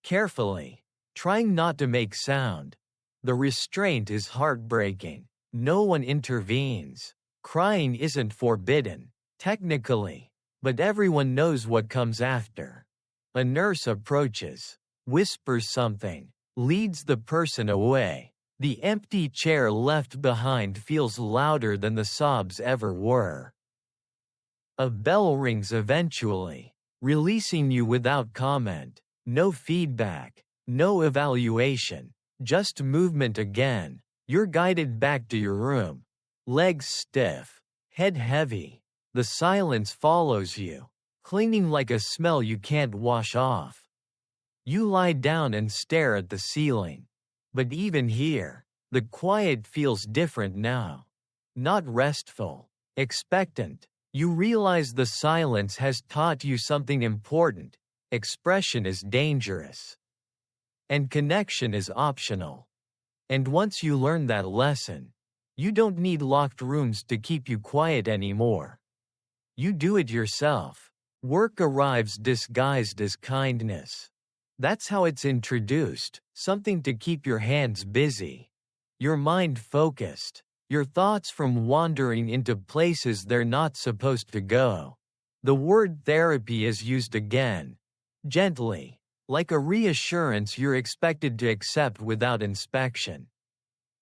Carefully. Trying not to make sound. The restraint is heartbreaking. No one intervenes. Crying isn't forbidden, technically, but everyone knows what comes after. A nurse approaches, whispers something, leads the person away. The empty chair left behind feels louder than the sobs ever were. A bell rings eventually, releasing you without comment. No feedback, no evaluation, just movement again. You're guided back to your room. Legs stiff, head heavy. The silence follows you, clinging like a smell you can't wash off. You lie down and stare at the ceiling. But even here, the quiet feels different now. Not restful, expectant. You realize the silence has taught you something important. Expression is dangerous. And connection is optional. And once you learn that lesson, you don't need locked rooms to keep you quiet anymore. You do it yourself. Work arrives disguised as kindness. That's how it's introduced, something to keep your hands busy, your mind focused, your thoughts from wandering into places they're not supposed to go. The word therapy is used again, gently, like a reassurance you're expected to accept without inspection.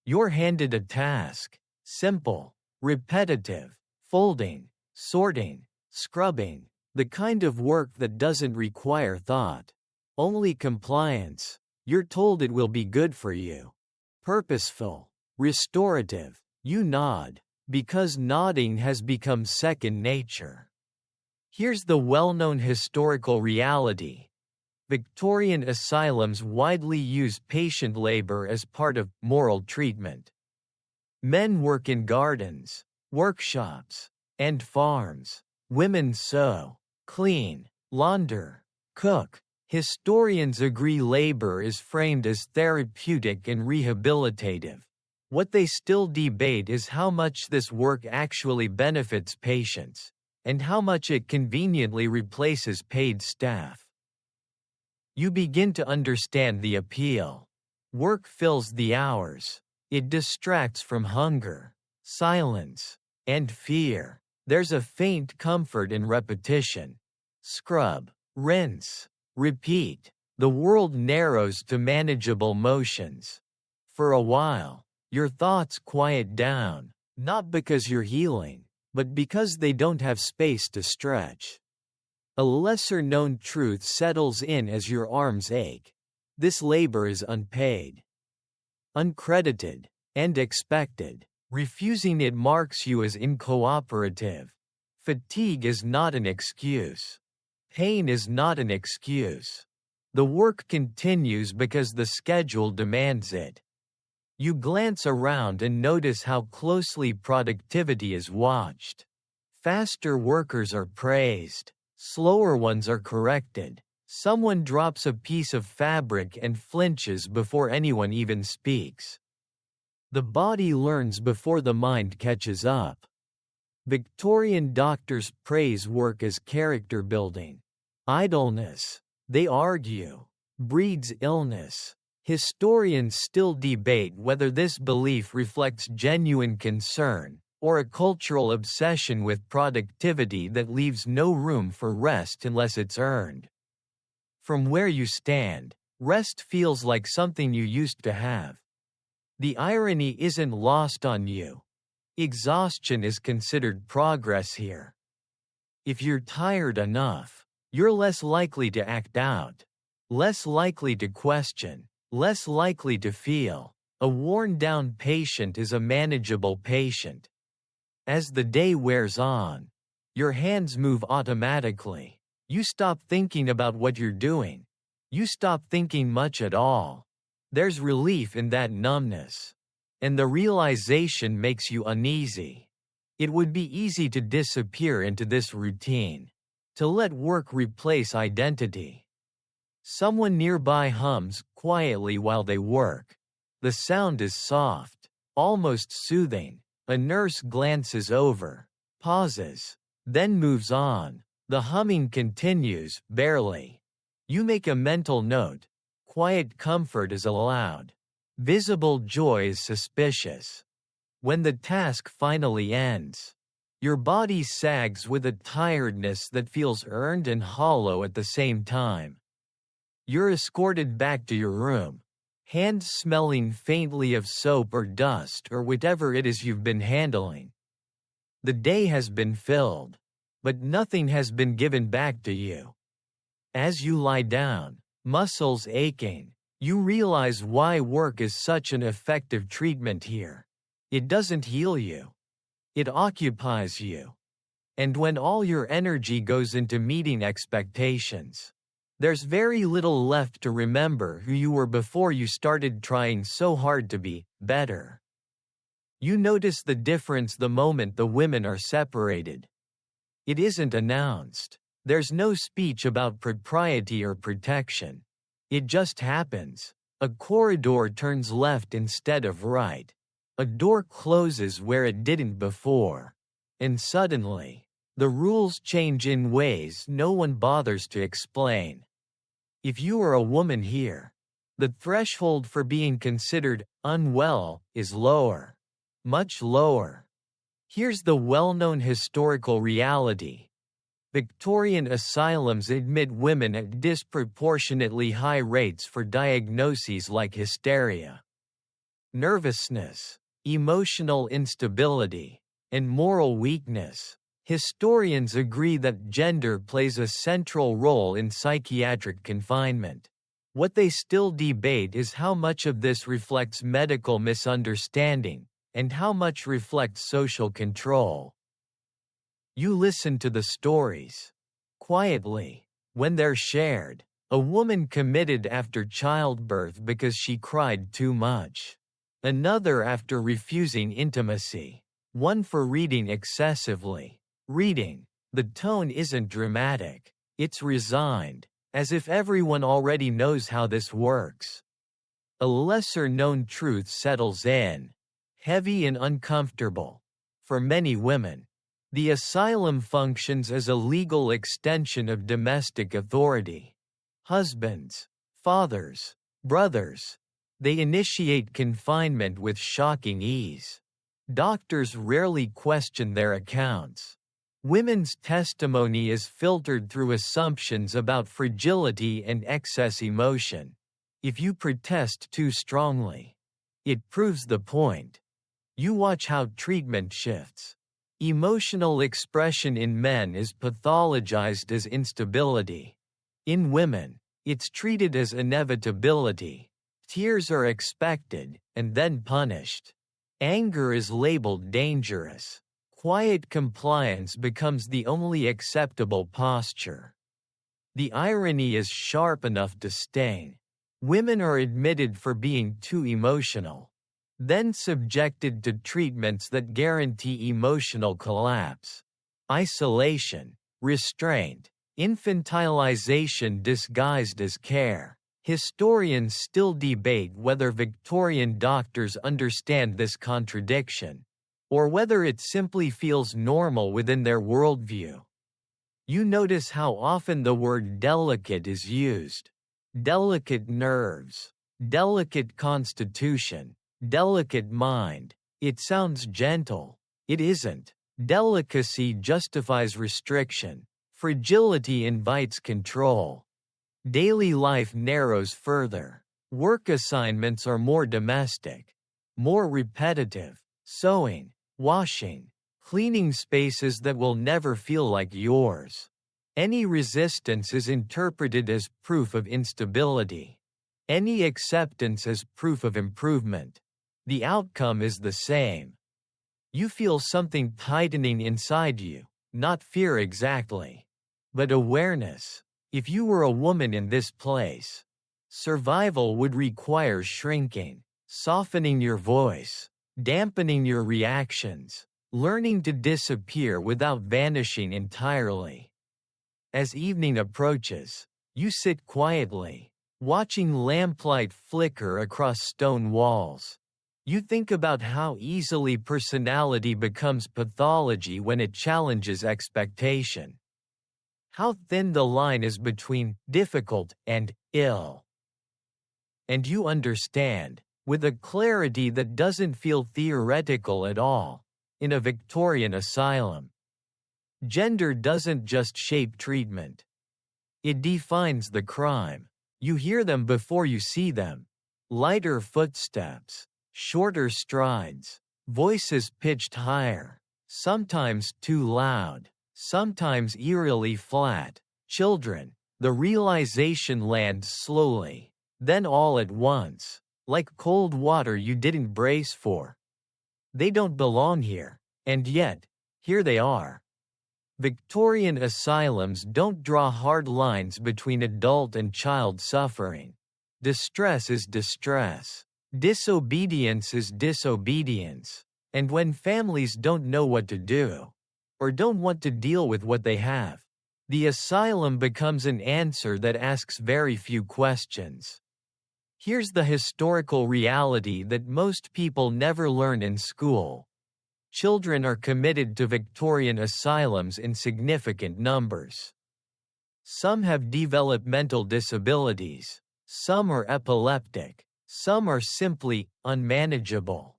You're handed a task, simple, repetitive, folding, sorting, scrubbing, the kind of work that doesn't require thought. Only compliance. You're told it will be good for you. Purposeful, restorative. You nod, because nodding has become second nature. Here's the well-known historical reality. Victorian asylums widely use patient labor as part of moral treatment. Men work in gardens, workshops, and farms. Women sew, clean, launder, cook. Historians agree labor is framed as therapeutic and rehabilitative. What they still debate is how much this work actually benefits patients, and how much it conveniently replaces paid staff. You begin to understand the appeal. Work fills the hours. It distracts from hunger, silence, and fear. There's a faint comfort in repetition. Scrub, rinse, repeat. The world narrows to manageable motions. For a while, your thoughts quiet down, not because you're healing, but because they don't have space to stretch. A lesser-known truth settles in as your arms ache. This labor is unpaid, uncredited, and expected. Refusing it marks you as incooperative. Fatigue is not an excuse. Pain is not an excuse. The work continues because the schedule demands it. You glance around and notice how closely productivity is watched. Faster workers are praised. Slower ones are corrected. Someone drops a piece of fabric and flinches before anyone even speaks. The body learns before the mind catches up. Victorian doctors praise work as character building. Idleness, they argue, breeds illness. Historians still debate whether this belief reflects genuine concern, or a cultural obsession with productivity that leaves no room for rest unless it's earned. From where you stand, rest feels like something you used to have. The irony isn't lost on you. Exhaustion is considered progress here. If you're tired enough, you're less likely to act out, less likely to question, less likely to feel. A worn-down patient is a manageable patient. As the day wears on, your hands move automatically. You stop thinking about what you're doing. You stop thinking much at all. There's relief in that numbness. And the realization makes you uneasy. It would be easy to disappear into this routine, to let work replace identity. Someone nearby hums quietly while they work. The sound is soft, almost soothing. A nurse glances over, pauses, then moves on. The humming continues, barely. You make a mental note. Quiet comfort is allowed. Visible joy is suspicious. When the task finally ends, your body sags with a tiredness that feels earned and hollow at the same time. You're escorted back to your room, hands smelling faintly of soap or dust or whatever it is you've been handling. The day has been filled, but nothing has been given back to you. As you lie down, muscles aching, you realize why work is such an effective treatment here. It doesn't heal you. It occupies you. And when all your energy goes into meeting expectations, there's very little left to remember who you were before you started trying so hard to be better. You notice the difference the moment the women are separated. It isn't announced. There's no speech about propriety or protection. It just happens. A corridor turns left instead of right. A door closes where it didn't before. And suddenly, the rules change in ways no one bothers to explain. If you are a woman here, the threshold for being considered unwell is lower. Much lower. Here's the well-known historical reality. Victorian asylums admit women at disproportionately high rates for diagnoses like hysteria, nervousness, emotional instability, and moral weakness. Historians agree that gender plays a central role in psychiatric confinement. What they still debate is how much of this reflects medical misunderstanding, and how much reflects social control. You listen to the stories. Quietly, when they're shared, a woman committed after childbirth because she cried too much. Another after refusing intimacy. One for reading excessively. Reading. The tone isn't dramatic. It's resigned, as if everyone already knows how this works. A lesser-known truth settles in. Heavy and uncomfortable. For many women, the asylum functions as a legal extension of domestic authority. Husbands, fathers, brothers. They initiate confinement with shocking ease. Doctors rarely question their accounts. Women's testimony is filtered through assumptions about fragility and excess emotion. If you protest too strongly, it proves the point. You watch how treatment shifts. Emotional expression in men is pathologized as instability. In women, it's treated as inevitability. Tears are expected, and then punished. Anger is labeled dangerous. Quiet compliance becomes the only acceptable posture. The irony is sharp enough to sting. Women are admitted for being too emotional, then subjected to treatments that guarantee emotional collapse. Isolation, restraint, infantilization disguised as care. Historians still debate whether Victorian doctors understand this contradiction, or whether it simply feels normal within their worldview. You notice how often the word delicate is used. Delicate nerves, delicate constitution, delicate mind. It sounds gentle. It isn't. Delicacy justifies restriction. Fragility invites control. Daily life narrows further. Work assignments are more domestic, more repetitive. Sewing, washing, cleaning spaces that will never feel like yours. Any resistance is interpreted as proof of instability. Any acceptance as proof of improvement. The outcome is the same. You feel something tightening inside you, not fear exactly, but awareness. If you were a woman in this place, survival would require shrinking, softening your voice, dampening your reactions, learning to disappear without vanishing entirely. As evening approaches, you sit quietly, watching lamplight flicker across stone walls. You think about how easily personality becomes pathology when it challenges expectation. How thin the line is between difficult and ill. And you understand, with a clarity that doesn't feel theoretical at all, in a Victorian asylum. Gender doesn't just shape treatment. It defines the crime. You hear them before you see them. Lighter footsteps, shorter strides, voices pitched higher, sometimes too loud, sometimes eerily flat. Children, the realization lands slowly, then all at once, like cold water you didn't brace for. They don't belong here, and yet, here they are. Victorian asylums don't draw hard lines between adult and child suffering. Distress is distress. Disobedience is disobedience. And when families don't know what to do, or don't want to deal with what they have, the asylum becomes an answer that asks very few questions. Here's the historical reality that most people never learn in school. Children are committed to Victorian asylums in significant numbers. Some have developmental disabilities, some are epileptic, some are simply unmanageable.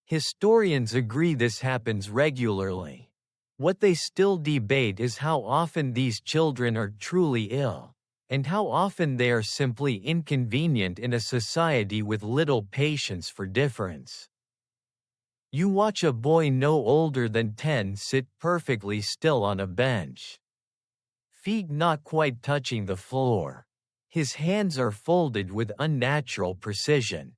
Historians agree this happens regularly. What they still debate is how often these children are truly ill, and how often they are simply inconvenient in a society with little patience for difference. You watch a boy no older than 10 sit perfectly still on a bench. Feet not quite touching the floor. His hands are folded with unnatural precision.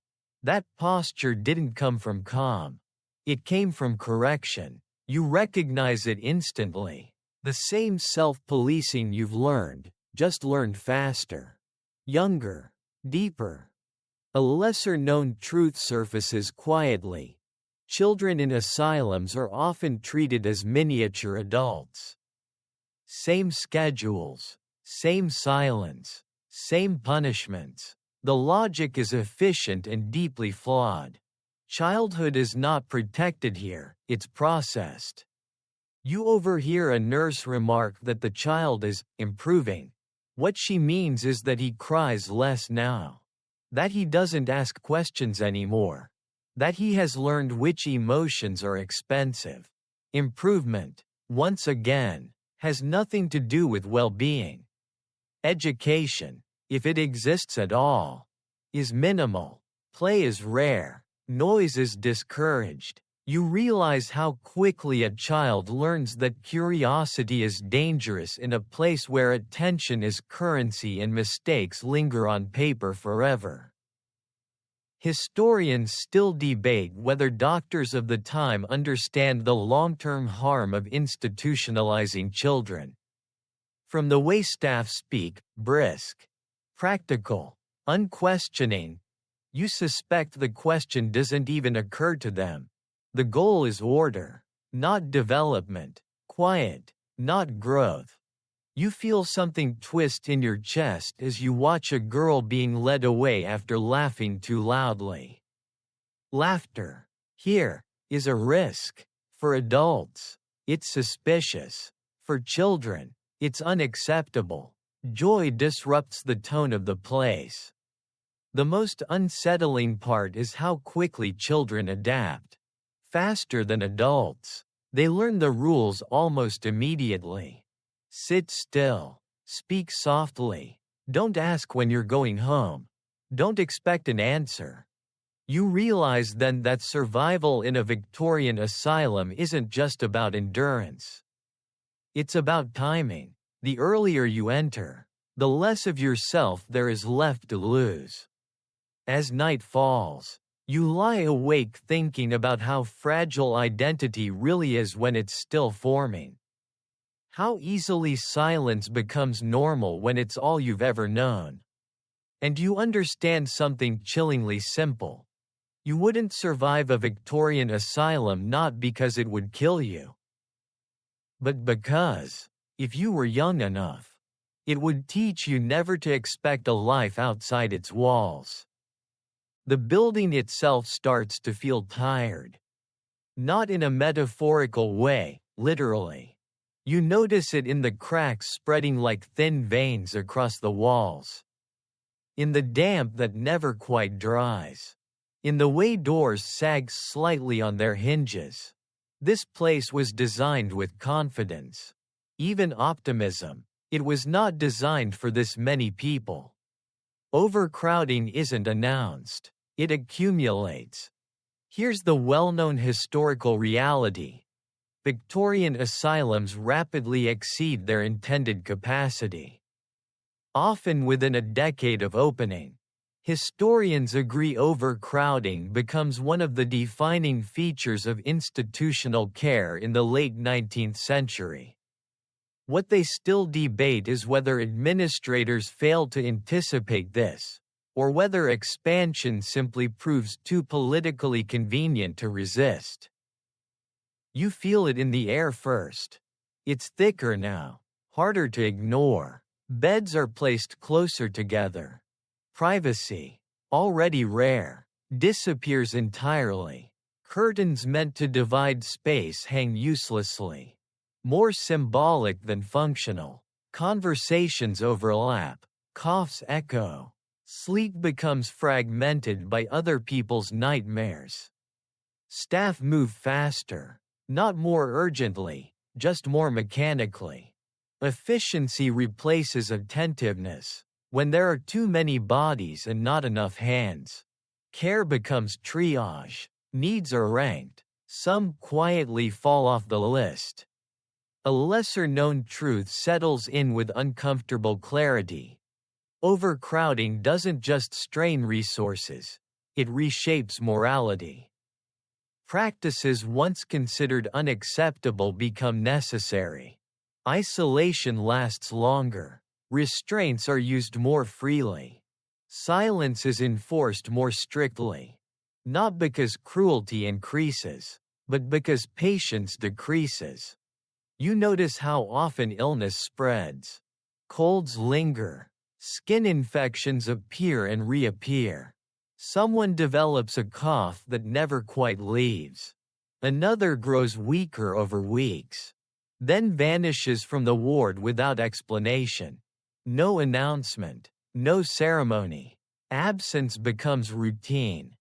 That posture didn't come from calm. It came from correction. You recognize it instantly. The same self-policing you've learned, just learned faster. Younger. Deeper. A lesser-known truth surfaces quietly. Children in asylums are often treated as miniature adults. Same schedules, same silence, same punishments. The logic is efficient and deeply flawed. Childhood is not protected here, it's processed. You overhear a nurse remark that the child is improving. What she means is that he cries less now. That he doesn't ask questions anymore. That he has learned which emotions are expensive. Improvement, once again, has nothing to do with well-being. Education, if it exists at all, is minimal. Play is rare. Noise is discouraged. You realize how quickly a child learns that curiosity is dangerous in a place where attention is currency and mistakes linger on paper forever. Historians still debate whether doctors of the time understand the long-term harm of institutionalizing children. From the way staff speak, brisk, practical, unquestioning, you suspect the question doesn't even occur to them. The goal is order, not development, quiet, not growth. You feel something twist in your chest as you watch a girl being led away after laughing too loudly. Laughter, here, is a risk. For adults, it's suspicious. For children, it's unacceptable. Joy disrupts the tone of the place. The most unsettling part is how quickly children adapt. Faster than adults. They learn the rules almost immediately. Sit still. Speak softly. Don't ask when you're going home. Don't expect an answer. You realize then that survival in a Victorian asylum isn't just about endurance. It's about timing. The earlier you enter, the less of yourself there is left to lose. As night falls, You lie awake thinking about how fragile identity really is when it's still forming. How easily silence becomes normal when it's all you've ever known. And you understand something chillingly simple. You wouldn't survive a Victorian asylum not because it would kill you, but because, if you were young enough, it would teach you never to expect a life outside its walls. The building itself starts to feel tired. Not in a metaphorical way, literally. You notice it in the cracks spreading like thin veins across the walls. In the damp that never quite dries. In the way doors sag slightly on their hinges. This place was designed with confidence. Even optimism. It was not designed for this many people. Overcrowding isn't announced. It accumulates. Here's the well-known historical reality. Victorian asylums rapidly exceed their intended capacity. Often within a decade of opening. Historians agree overcrowding becomes one of the defining features of institutional care in the late 19th century. What they still debate is whether administrators failed to anticipate this, or whether expansion simply proves too politically convenient to resist. You feel it in the air first. It's thicker now, harder to ignore. Beds are placed closer together. Privacy, already rare, disappears entirely. Curtains meant to divide space hang uselessly. More symbolic than functional. Conversations overlap. Coughs echo. Sleep becomes fragmented by other people's nightmares. Staff move faster. Not more urgently, just more mechanically. Efficiency replaces attentiveness. When there are too many bodies and not enough hands, care becomes triage. Needs are ranked. Some quietly fall off the list. A lesser-known truth settles in with uncomfortable clarity. Overcrowding doesn't just strain resources, it reshapes morality. Practices once considered unacceptable become necessary. Isolation lasts longer. Restraints are used more freely. Silence is enforced more strictly. Not because cruelty increases, but because patience decreases. You notice how often illness spreads. Colds linger. Skin infections appear and reappear. Someone develops a cough that never quite leaves. Another grows weaker over weeks. Then vanishes from the ward without explanation. No announcement, no ceremony. Absence becomes routine.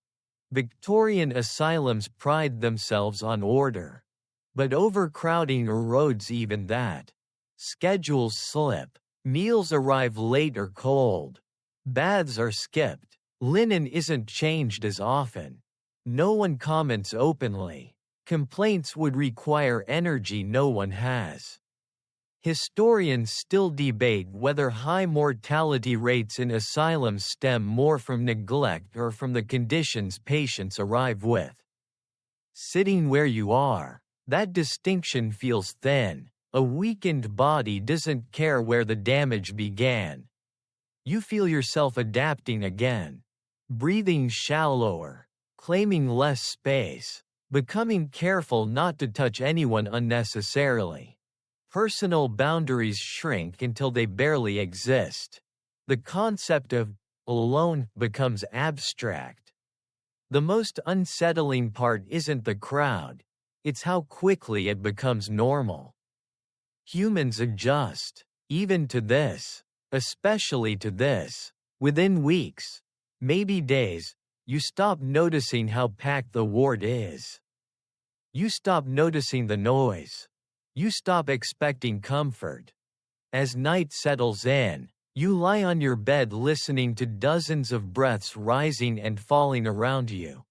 Victorian asylums pride themselves on order. But overcrowding erodes even that. Schedules slip. Meals arrive late or cold. Baths are skipped. Linen isn't changed as often. No one comments openly. Complaints would require energy no one has. Historians still debate whether high mortality rates in asylums stem more from neglect or from the conditions patients arrive with. Sitting where you are, that distinction feels thin. A weakened body doesn't care where the damage began. You feel yourself adapting again. Breathing shallower, claiming less space, becoming careful not to touch anyone unnecessarily. Personal boundaries shrink until they barely exist. The concept of alone becomes abstract. The most unsettling part isn't the crowd, it's how quickly it becomes normal. Humans adjust, even to this, especially to this. Within weeks, maybe days, you stop noticing how packed the ward is. You stop noticing the noise. You stop expecting comfort. As night settles in, you lie on your bed listening to dozens of breaths rising and falling around you.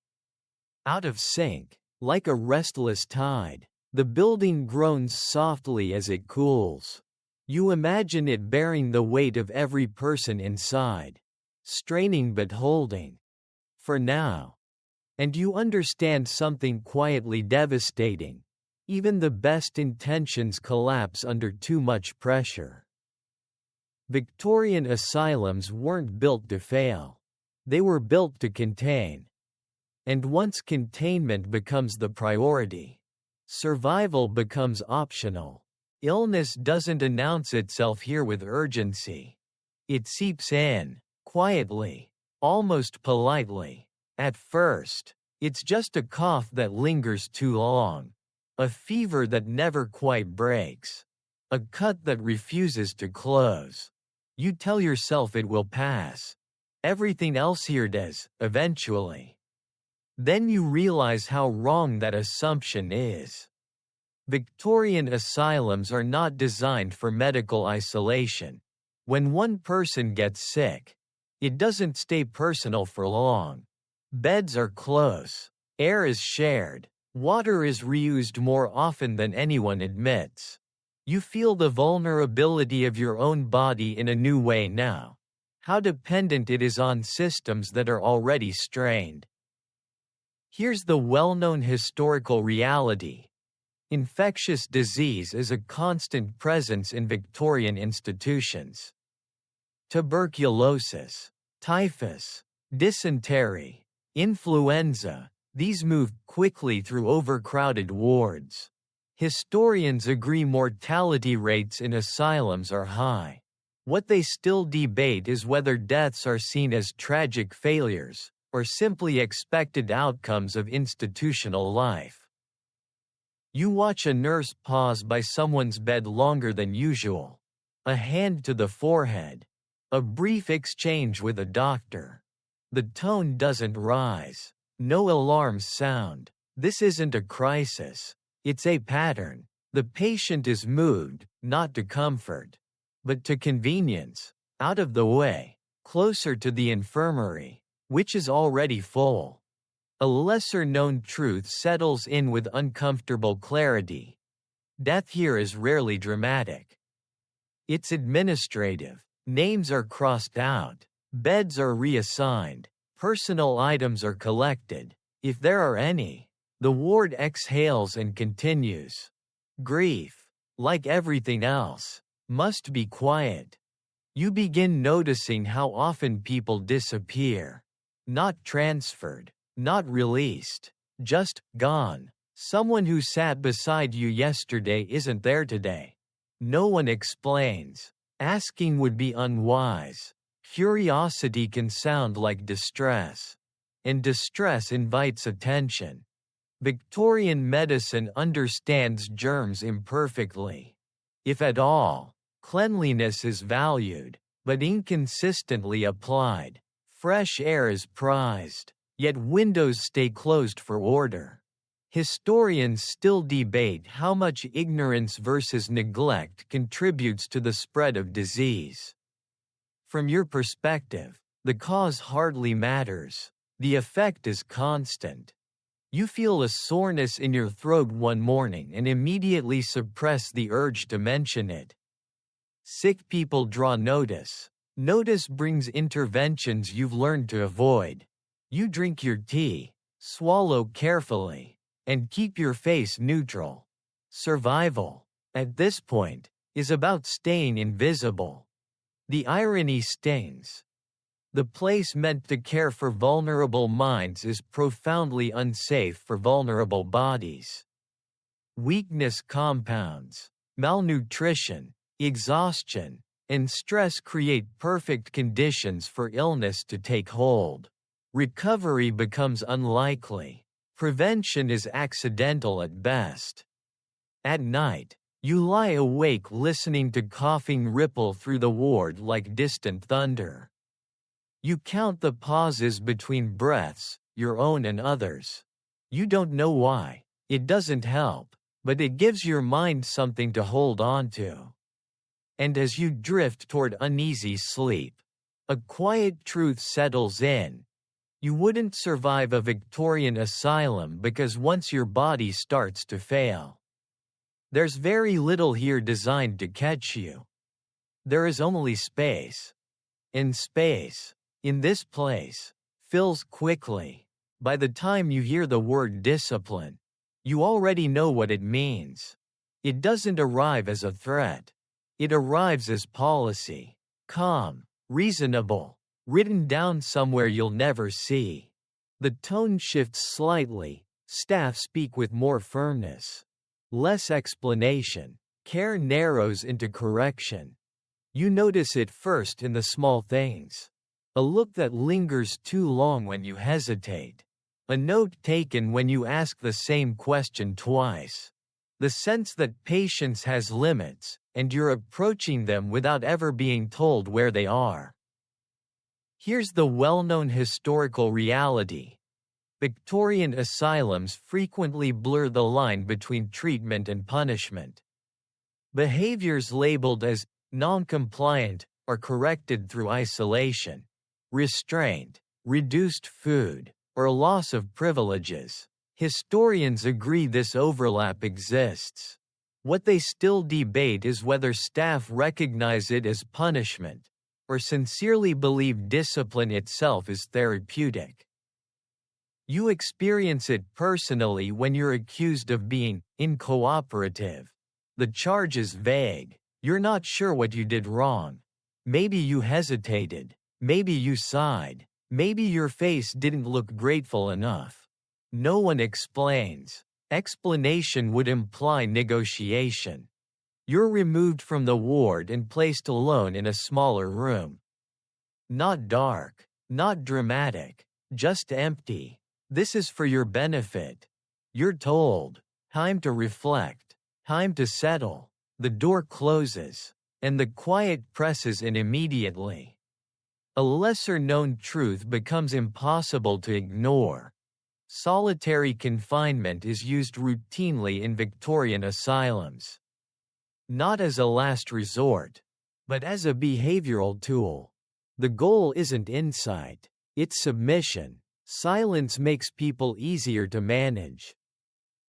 Out of sync, like a restless tide, the building groans softly as it cools. You imagine it bearing the weight of every person inside, straining but holding. For now. And you understand something quietly devastating. Even the best intentions collapse under too much pressure. Victorian asylums weren't built to fail. They were built to contain. And once containment becomes the priority, survival becomes optional. Illness doesn't announce itself here with urgency. It seeps in, quietly, almost politely. At first, it's just a cough that lingers too long, a fever that never quite breaks, a cut that refuses to close. You tell yourself it will pass. Everything else here does, eventually. Then you realize how wrong that assumption is. Victorian asylums are not designed for medical isolation. When one person gets sick, it doesn't stay personal for long. Beds are close, air is shared, water is reused more often than anyone admits. You feel the vulnerability of your own body in a new way now. How dependent it is on systems that are already strained. Here's the well-known historical reality. Infectious disease is a constant presence in Victorian institutions. Tuberculosis, typhus, dysentery, influenza, these moved quickly through overcrowded wards. Historians agree mortality rates in asylums are high. What they still debate is whether deaths are seen as tragic failures, or simply expected outcomes of institutional life. You watch a nurse pause by someone's bed longer than usual. A hand to the forehead. A brief exchange with a doctor. The tone doesn't rise. No alarms sound. This isn't a crisis. It's a pattern. The patient is moved, not to comfort, but to convenience, out of the way, closer to the infirmary, which is already full. A lesser-known truth settles in with uncomfortable clarity. Death here is rarely dramatic. It's administrative. Names are crossed out. Beds are reassigned. Personal items are collected, if there are any. The ward exhales and continues. Grief, like everything else, must be quiet. You begin noticing how often people disappear. Not transferred, not released, just gone. Someone who sat beside you yesterday isn't there today. No one explains. Asking would be unwise. Curiosity can sound like distress. And distress invites attention. Victorian medicine understands germs imperfectly. If at all, cleanliness is valued, but inconsistently applied. Fresh air is prized, yet windows stay closed for order. Historians still debate how much ignorance versus neglect contributes to the spread of disease. From your perspective, the cause hardly matters. The effect is constant. You feel a soreness in your throat one morning and immediately suppress the urge to mention it. Sick people draw notice. Notice brings interventions you've learned to avoid. You drink your tea, swallow carefully, and keep your face neutral. Survival, at this point, is about staying invisible. The irony stings. The place meant to care for vulnerable minds is profoundly unsafe for vulnerable bodies. Weakness compounds. Malnutrition, exhaustion, and stress create perfect conditions for illness to take hold. Recovery becomes unlikely. Prevention is accidental at best. At night, you lie awake listening to coughing ripple through the ward like distant thunder. You count the pauses between breaths, your own and others. You don't know why. It doesn't help, but it gives your mind something to hold on to. And as you drift toward uneasy sleep, a quiet truth settles in. You wouldn't survive a Victorian asylum because once your body starts to fail, there's very little here designed to catch you. There is only space. And space, in this place, fills quickly. By the time you hear the word discipline, you already know what it means. It doesn't arrive as a threat. It arrives as policy. Calm, reasonable, written down somewhere you'll never see. The tone shifts slightly, staff speak with more firmness. Less explanation. Care narrows into correction. You notice it first in the small things. A look that lingers too long when you hesitate. A note taken when you ask the same question twice. The sense that patience has limits, and you're approaching them without ever being told where they are. Here's the well-known historical reality. Victorian asylums frequently blur the line between treatment and punishment. Behaviors labeled as non-compliant are corrected through isolation, restraint, reduced food, or loss of privileges. Historians agree this overlap exists. What they still debate is whether staff recognize it as punishment, or sincerely believe discipline itself is therapeutic. You experience it personally when you're accused of being uncooperative. The charge is vague. You're not sure what you did wrong. Maybe you hesitated. Maybe you sighed. Maybe your face didn't look grateful enough. No one explains. Explanation would imply negotiation. You're removed from the ward and placed alone in a smaller room. Not dark, not dramatic, just empty. This is for your benefit. You're told, time to reflect, time to settle. The door closes, and the quiet presses in immediately. A lesser-known truth becomes impossible to ignore. Solitary confinement is used routinely in Victorian asylums. Not as a last resort, but as a behavioral tool. The goal isn't insight, it's submission. Silence makes people easier to manage.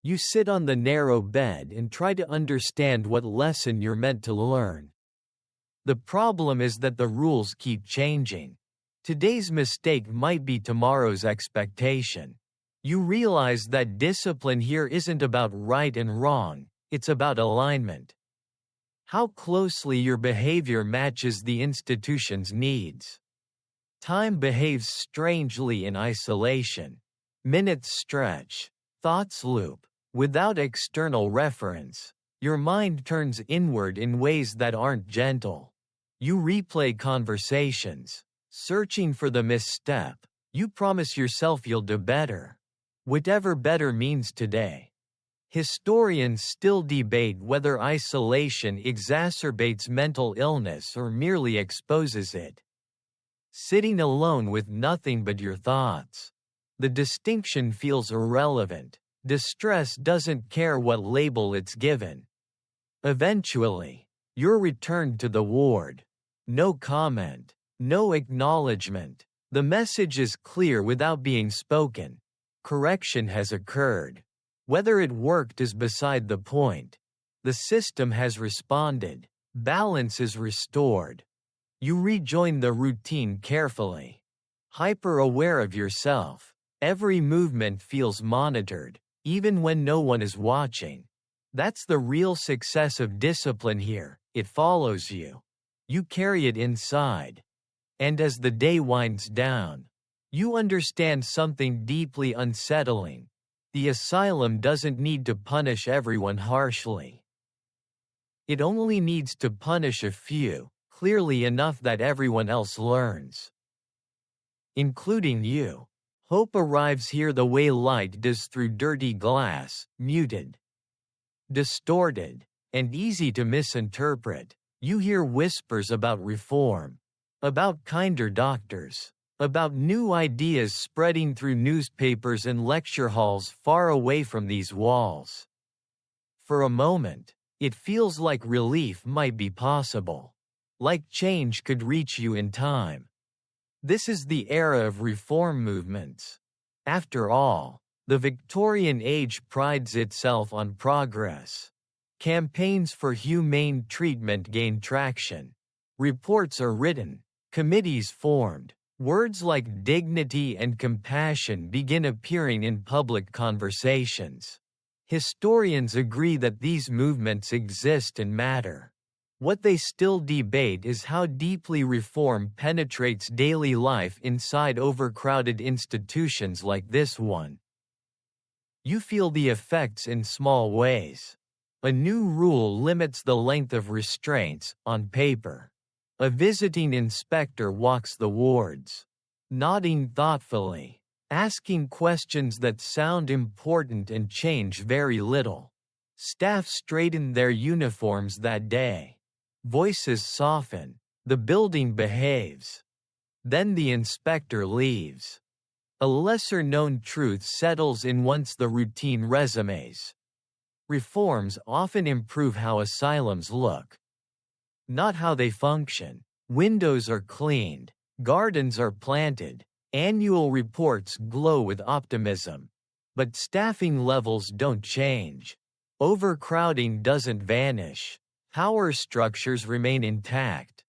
You sit on the narrow bed and try to understand what lesson you're meant to learn. The problem is that the rules keep changing. Today's mistake might be tomorrow's expectation. You realize that discipline here isn't about right and wrong, it's about alignment. How closely your behavior matches the institution's needs. Time behaves strangely in isolation. Minutes stretch, thoughts loop. Without external reference, your mind turns inward in ways that aren't gentle. You replay conversations, searching for the misstep. You promise yourself you'll do better. Whatever better means today. Historians still debate whether isolation exacerbates mental illness or merely exposes it. Sitting alone with nothing but your thoughts. The distinction feels irrelevant. Distress doesn't care what label it's given. Eventually, you're returned to the ward. No comment, no acknowledgement. The message is clear without being spoken. Correction has occurred. Whether it worked is beside the point. The system has responded. Balance is restored. You rejoin the routine carefully. Hyper-aware of yourself. Every movement feels monitored, even when no one is watching. That's the real success of discipline here. It follows you. You carry it inside. And as the day winds down, you understand something deeply unsettling. The asylum doesn't need to punish everyone harshly. It only needs to punish a few, clearly enough that everyone else learns. Including you. Hope arrives here the way light does through dirty glass, muted, distorted, and easy to misinterpret. You hear whispers about reform, about kinder doctors, about new ideas spreading through newspapers and lecture halls far away from these walls. For a moment, it feels like relief might be possible. Like change could reach you in time. This is the era of reform movements. After all, the Victorian age prides itself on progress. Campaigns for humane treatment gain traction. Reports are written, committees formed, Words like dignity and compassion begin appearing in public conversations. Historians agree that these movements exist and matter. What they still debate is how deeply reform penetrates daily life inside overcrowded institutions like this one. You feel the effects in small ways. A new rule limits the length of restraints, on paper. A visiting inspector walks the wards, nodding thoughtfully, asking questions that sound important and change very little. Staff straighten their uniforms that day. Voices soften. The building behaves. Then the inspector leaves. A lesser-known truth settles in once the routine resumes. Reforms often improve how asylums look, not how they function. Windows are cleaned, gardens are planted, annual reports glow with optimism. But staffing levels don't change. Overcrowding doesn't vanish. Power structures remain intact.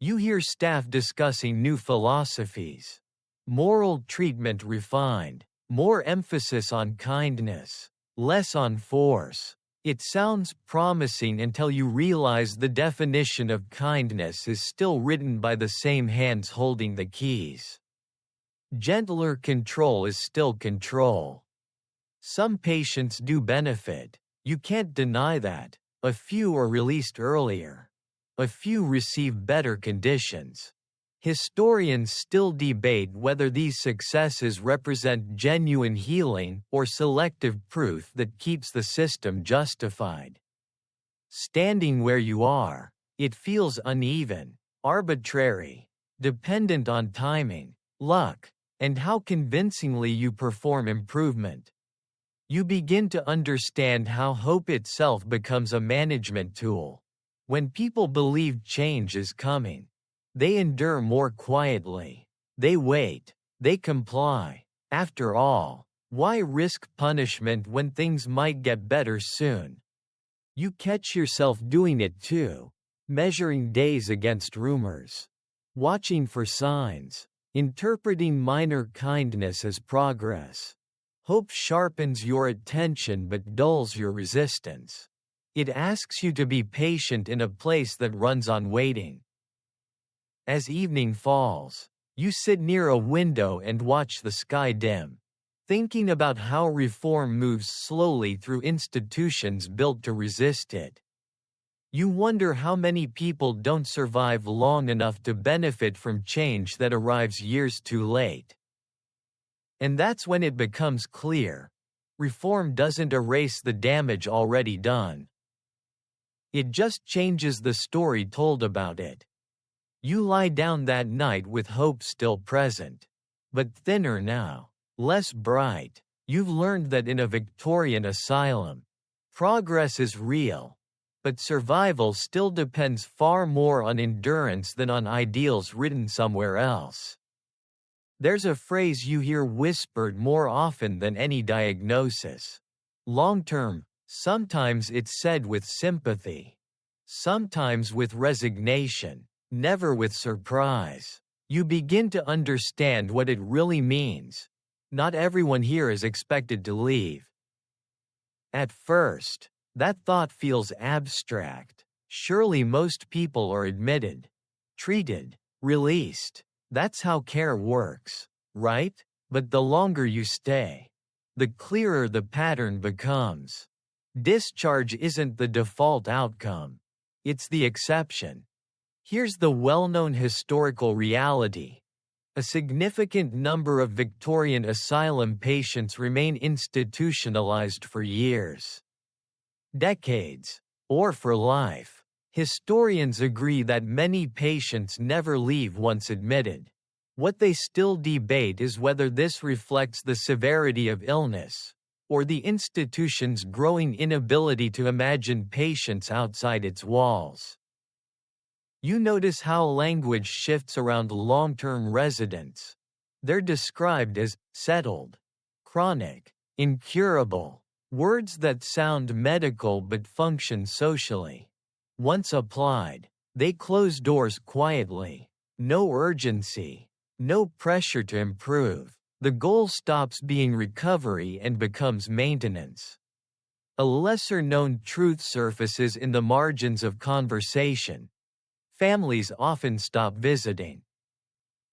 You hear staff discussing new philosophies. Moral treatment refined, more emphasis on kindness, less on force. It sounds promising until you realize the definition of kindness is still written by the same hands holding the keys. Gentler control is still control. Some patients do benefit. You can't deny that. A few are released earlier. A few receive better conditions. Historians still debate whether these successes represent genuine healing or selective proof that keeps the system justified. Standing where you are, it feels uneven, arbitrary, dependent on timing, luck, and how convincingly you perform improvement. You begin to understand how hope itself becomes a management tool. When people believe change is coming, they endure more quietly. They wait. They comply. After all, why risk punishment when things might get better soon? You catch yourself doing it too, measuring days against rumors, watching for signs, interpreting minor kindness as progress. Hope sharpens your attention but dulls your resistance. It asks you to be patient in a place that runs on waiting. As evening falls, you sit near a window and watch the sky dim, thinking about how reform moves slowly through institutions built to resist it. You wonder how many people don't survive long enough to benefit from change that arrives years too late. And that's when it becomes clear. Reform doesn't erase the damage already done. It just changes the story told about it. You lie down that night with hope still present, but thinner now, less bright. You've learned that in a Victorian asylum, progress is real, but survival still depends far more on endurance than on ideals written somewhere else. There's a phrase you hear whispered more often than any diagnosis. Long-term. Sometimes it's said with sympathy, sometimes with resignation, never with surprise. You begin to understand what it really means. Not everyone here is expected to leave. At first, that thought feels abstract. Surely most people are admitted, treated, released. That's how care works, right? But the longer you stay, the clearer the pattern becomes. Discharge isn't the default outcome. It's the exception. Here's the well-known historical reality. A significant number of Victorian asylum patients remain institutionalized for years, decades, or for life. Historians agree that many patients never leave once admitted. What they still debate is whether this reflects the severity of illness, or the institution's growing inability to imagine patients outside its walls. You notice how language shifts around long-term residents. They're described as settled, chronic, incurable, words that sound medical but function socially. Once applied, they close doors quietly. No urgency, No pressure to improve. The goal stops being recovery and becomes maintenance. A lesser-known truth surfaces in the margins of conversation. Families often stop visiting.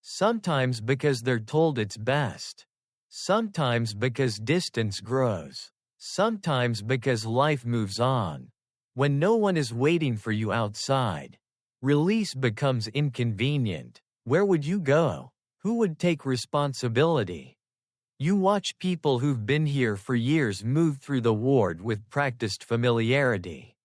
Sometimes because they're told it's best. Sometimes because distance grows. Sometimes because life moves on. When no one is waiting for you outside, release becomes inconvenient. Where would you go? Who would take responsibility? You watch people who've been here for years move through the ward with practiced familiarity.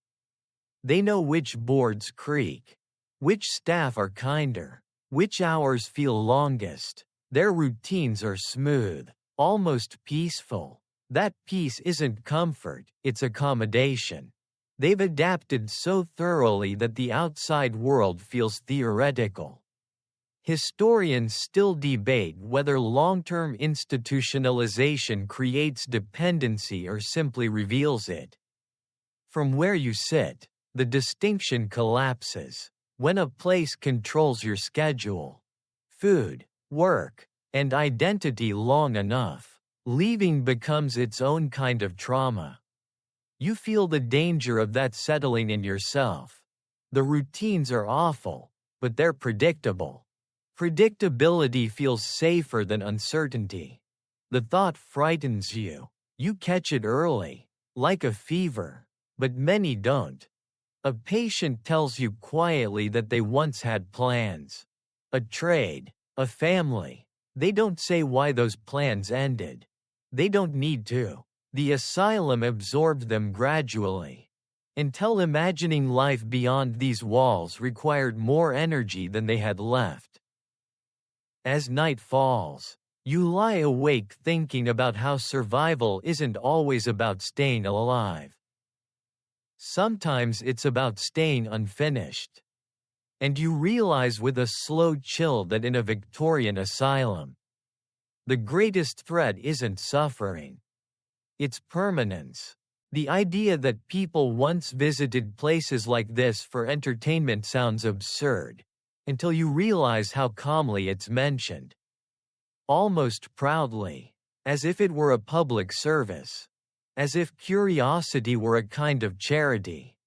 They know which boards creak, which staff are kinder, which hours feel longest. Their routines are smooth, almost peaceful. That peace isn't comfort, it's accommodation. They've adapted so thoroughly that the outside world feels theoretical. Historians still debate whether long-term institutionalization creates dependency or simply reveals it. From where you sit, the distinction collapses. When a place controls your schedule, food, work, and identity long enough, leaving becomes its own kind of trauma. You feel the danger of that settling in yourself. The routines are awful, but they're predictable. Predictability feels safer than uncertainty. The thought frightens you. You catch it early, like a fever, but many don't. A patient tells you quietly that they once had plans. A trade, a family. They don't say why those plans ended. They don't need to. The asylum absorbed them gradually. Until imagining life beyond these walls required more energy than they had left. As night falls, you lie awake thinking about how survival isn't always about staying alive. Sometimes it's about staying unfinished. And you realize with a slow chill that in a Victorian asylum, the greatest threat isn't suffering. It's permanence. The idea that people once visited places like this for entertainment sounds absurd, until you realize how calmly it's mentioned. Almost proudly, as if it were a public service. As if curiosity were a kind of charity.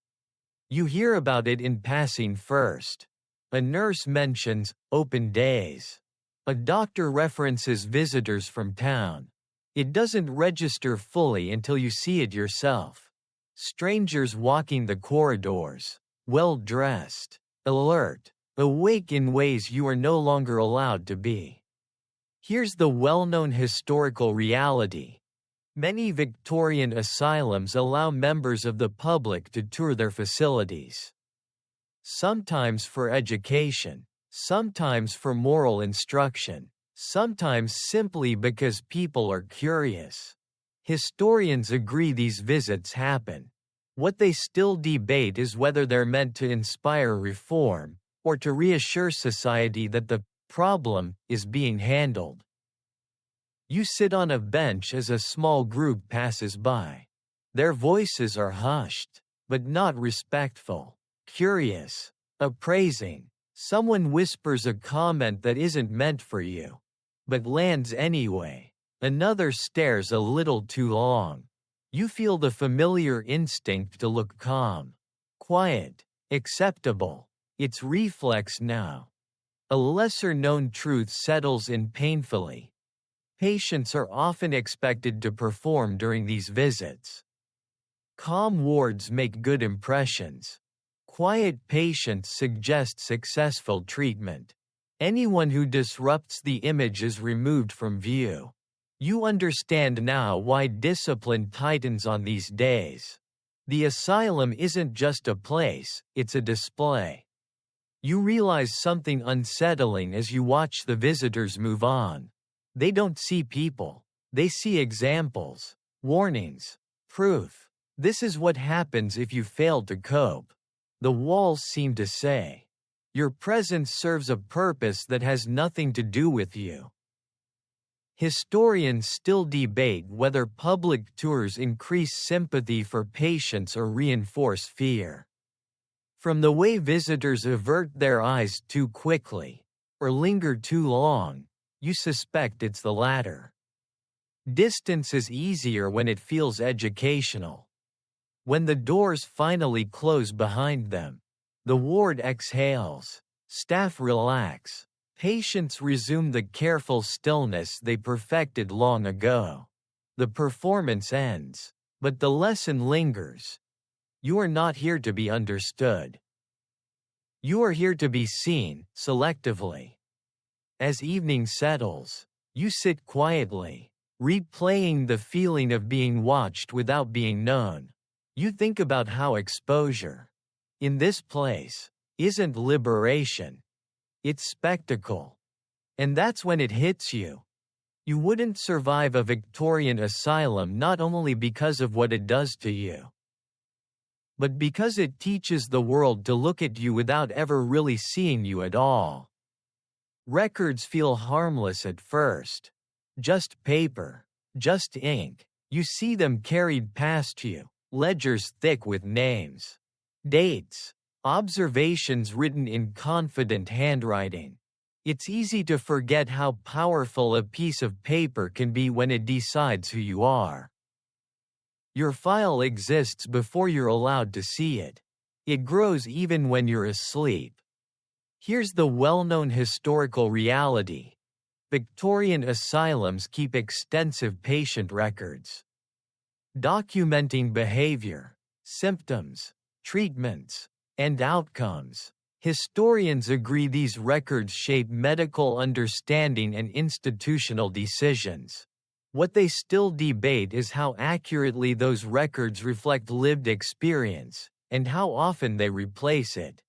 You hear about it in passing first. A nurse mentions open days. A doctor references visitors from town. It doesn't register fully until you see it yourself. Strangers walking the corridors, well-dressed, alert, awake in ways you are no longer allowed to be. Here's the well-known historical reality. Many Victorian asylums allow members of the public to tour their facilities. Sometimes for education, sometimes for moral instruction, sometimes simply because people are curious. Historians agree these visits happen. What they still debate is whether they're meant to inspire reform, or to reassure society that the problem is being handled. You sit on a bench as a small group passes by. Their voices are hushed, but not respectful, curious, appraising. Someone whispers a comment that isn't meant for you, but lands anyway. Another stares a little too long. You feel the familiar instinct to look calm, quiet, acceptable. It's reflex now. A lesser-known truth settles in painfully. Patients are often expected to perform during these visits. Calm wards make good impressions. Quiet patients suggest successful treatment. Anyone who disrupts the image is removed from view. You understand now why discipline tightens on these days. The asylum isn't just a place, it's a display. You realize something unsettling as you watch the visitors move on. They don't see people. They see examples, warnings, proof. This is what happens if you fail to cope. The walls seem to say, your presence serves a purpose that has nothing to do with you. Historians still debate whether public tours increase sympathy for patients or reinforce fear. From the way visitors avert their eyes too quickly, or linger too long, you suspect it's the latter. Distance is easier when it feels educational. When the doors finally close behind them, the ward exhales, staff relax, patients resume the careful stillness they perfected long ago. The performance ends, but the lesson lingers. You are not here to be understood. You are here to be seen, selectively. As evening settles, you sit quietly, replaying the feeling of being watched without being known. You think about how exposure, in this place, isn't liberation. It's spectacle. And that's when it hits you. You wouldn't survive a Victorian asylum not only because of what it does to you, but because it teaches the world to look at you without ever really seeing you at all. Records feel harmless at first. Just paper, just ink. You see them carried past you, ledgers thick with names, dates, observations written in confident handwriting. It's easy to forget how powerful a piece of paper can be when it decides who you are. Your file exists before you're allowed to see it. It grows even when you're asleep. Here's the well-known historical reality. Victorian asylums keep extensive patient records, documenting behavior, symptoms, treatments, and outcomes. Historians agree these records shape medical understanding and institutional decisions. What they still debate is how accurately those records reflect lived experience, and how often they replace it.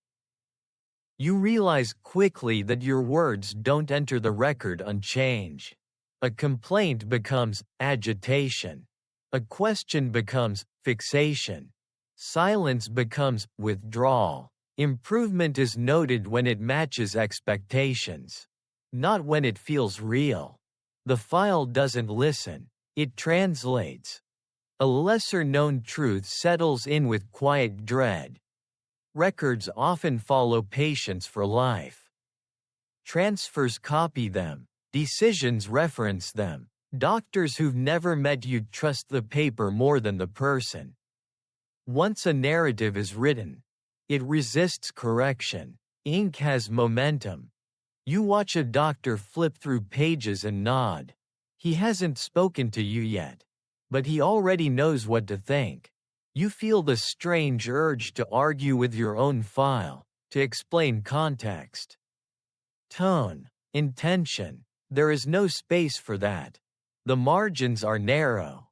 You realize quickly that your words don't enter the record unchanged. A complaint becomes agitation. A question becomes fixation. Silence becomes withdrawal. Improvement is noted when it matches expectations, not when it feels real. The file doesn't listen, it translates. A lesser-known truth settles in with quiet dread. Records often follow patients for life. Transfers copy them, decisions reference them. Doctors who've never met you trust the paper more than the person. Once a narrative is written, it resists correction. Ink has momentum. You watch a doctor flip through pages and nod. He hasn't spoken to you yet, but he already knows what to think. You feel the strange urge to argue with your own file, to explain context, tone, intention. There is no space for that. The margins are narrow.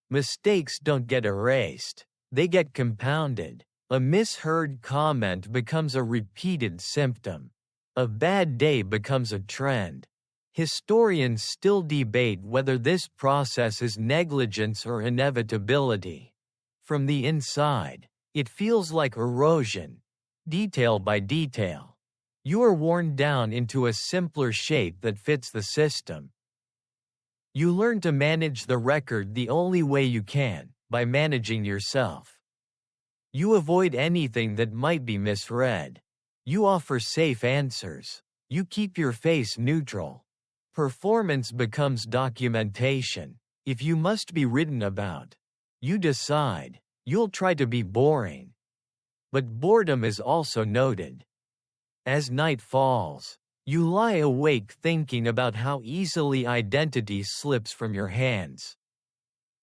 Mistakes don't get erased, they get compounded. A misheard comment becomes a repeated symptom. A bad day becomes a trend. Historians still debate whether this process is negligence or inevitability. From the inside, it feels like erosion, detail by detail. You are worn down into a simpler shape that fits the system. You learn to manage the record the only way you can, by managing yourself. You avoid anything that might be misread. You offer safe answers. You keep your face neutral. Performance becomes documentation. If you must be written about, you decide. You'll try to be boring. But boredom is also noted. As night falls, you lie awake thinking about how easily identity slips from your hands.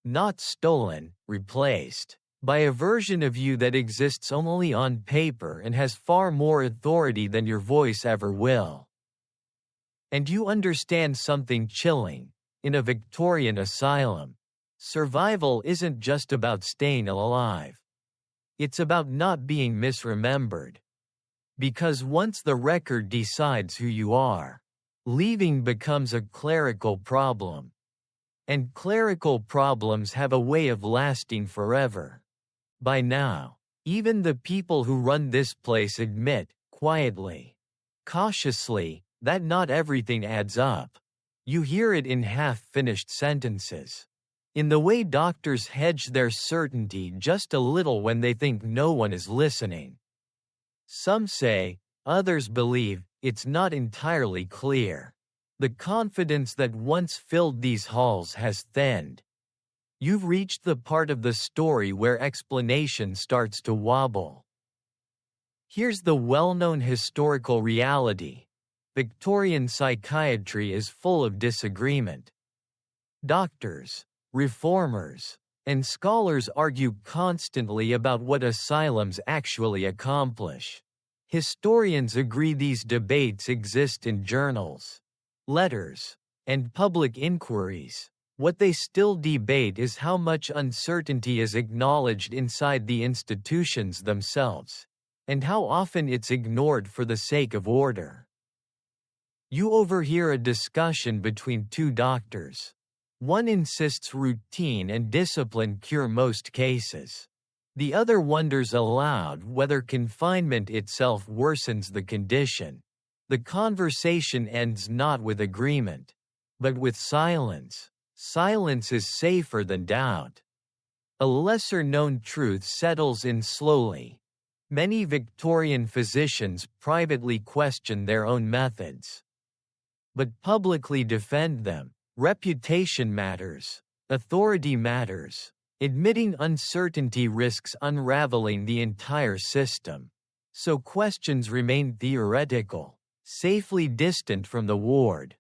Not stolen, replaced by a version of you that exists only on paper and has far more authority than your voice ever will. And you understand something chilling. In a Victorian asylum, survival isn't just about staying alive. It's about not being misremembered. Because once the record decides who you are, leaving becomes a clerical problem. And clerical problems have a way of lasting forever. By now, even the people who run this place admit, quietly, cautiously, that not everything adds up. You hear it in half-finished sentences. In the way doctors hedge their certainty just a little when they think no one is listening. Some say, others believe, it's not entirely clear. The confidence that once filled these halls has thinned. You've reached the part of the story where explanation starts to wobble. Here's the well-known historical reality. Victorian psychiatry is full of disagreement. Doctors, reformers, and scholars argue constantly about what asylums actually accomplish. Historians agree these debates exist in journals, letters, and public inquiries. What they still debate is how much uncertainty is acknowledged inside the institutions themselves, and how often it's ignored for the sake of order. You overhear a discussion between two doctors. One insists routine and discipline cure most cases. The other wonders aloud whether confinement itself worsens the condition. The conversation ends not with agreement, but with silence. Silence is safer than doubt. A lesser-known truth settles in slowly. Many Victorian physicians privately question their own methods, but publicly defend them. Reputation matters. Authority matters. Admitting uncertainty risks unraveling the entire system. So questions remain theoretical, safely distant from the ward.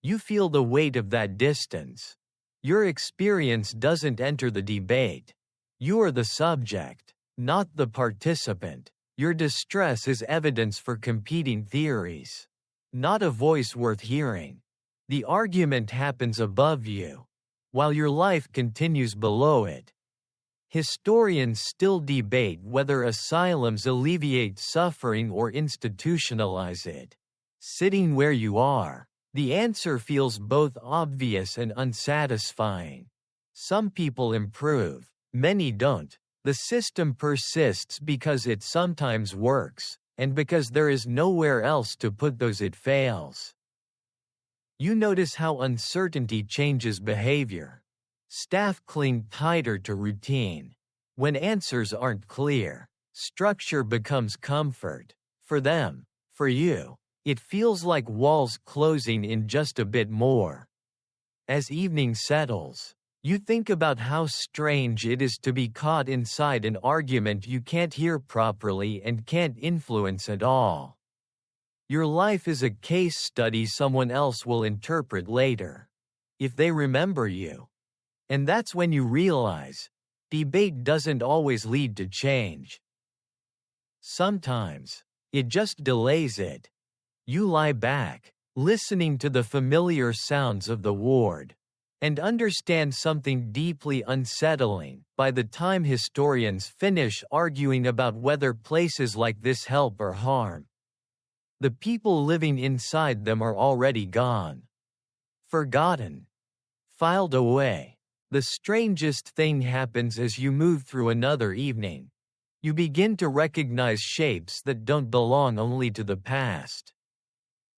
You feel the weight of that distance. Your experience doesn't enter the debate. You are the subject, not the participant. Your distress is evidence for competing theories, not a voice worth hearing. The argument happens above you, while your life continues below it. Historians still debate whether asylums alleviate suffering or institutionalize it. Sitting where you are, the answer feels both obvious and unsatisfying. Some people improve, many don't. The system persists because it sometimes works, and because there is nowhere else to put those it fails. You notice how uncertainty changes behavior. Staff cling tighter to routine. When answers aren't clear, structure becomes comfort. For them, for you, it feels like walls closing in just a bit more. As evening settles, you think about how strange it is to be caught inside an argument you can't hear properly and can't influence at all. Your life is a case study someone else will interpret later, if they remember you. And that's when you realize, debate doesn't always lead to change. Sometimes, it just delays it. You lie back, listening to the familiar sounds of the ward, and understand something deeply unsettling by the time historians finish arguing about whether places like this help or harm. The people living inside them are already gone. Forgotten. Filed away. The strangest thing happens as you move through another evening. You begin to recognize shapes that don't belong only to the past.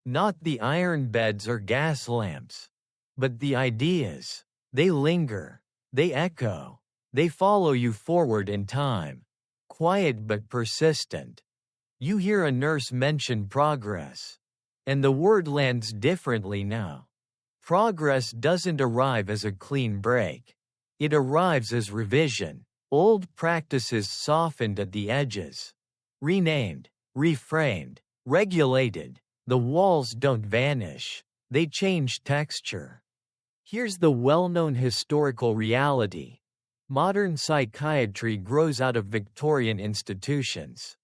Not the iron beds or gas lamps, but the ideas. They linger. They echo. They follow you forward in time. Quiet but persistent. You hear a nurse mention progress. And the word lands differently now. Progress doesn't arrive as a clean break. It arrives as revision. Old practices softened at the edges. Renamed, reframed, regulated. The walls don't vanish. They change texture. Here's the well-known historical reality. Modern psychiatry grows out of Victorian institutions.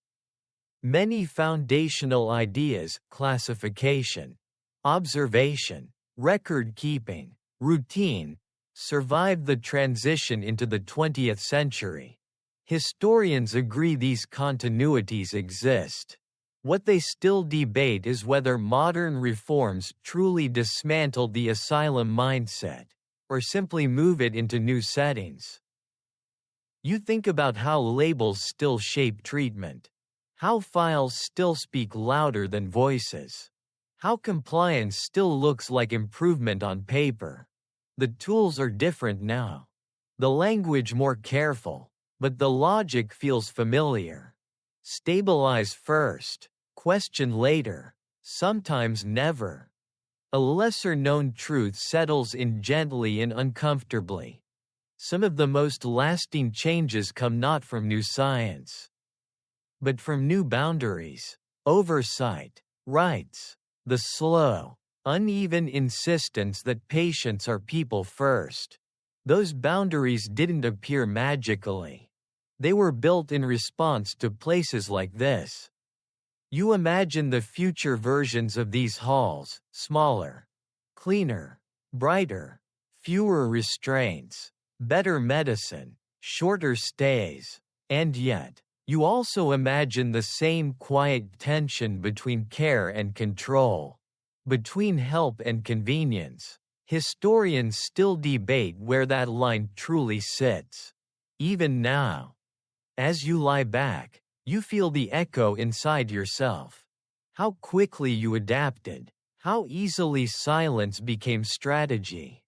Many foundational ideas, classification, observation, record-keeping, routine, survived the transition into the 20th century. Historians agree these continuities exist. What they still debate is whether modern reforms truly dismantled the asylum mindset, or simply move it into new settings. You think about how labels still shape treatment. How files still speak louder than voices. How compliance still looks like improvement on paper. The tools are different now. The language more careful, but the logic feels familiar. Stabilize first, question later. Sometimes never. A lesser-known truth settles in gently and uncomfortably. Some of the most lasting changes come not from new science, but from new boundaries, oversight, rights, the slow, uneven insistence that patients are people first. Those boundaries didn't appear magically. They were built in response to places like this. You imagine the future versions of these halls, smaller, cleaner, brighter, fewer restraints, better medicine, shorter stays, and yet, you also imagine the same quiet tension between care and control, between help and convenience. Historians still debate where that line truly sits. Even now, as you lie back, you feel the echo inside yourself. How quickly you adapted, how easily silence became strategy,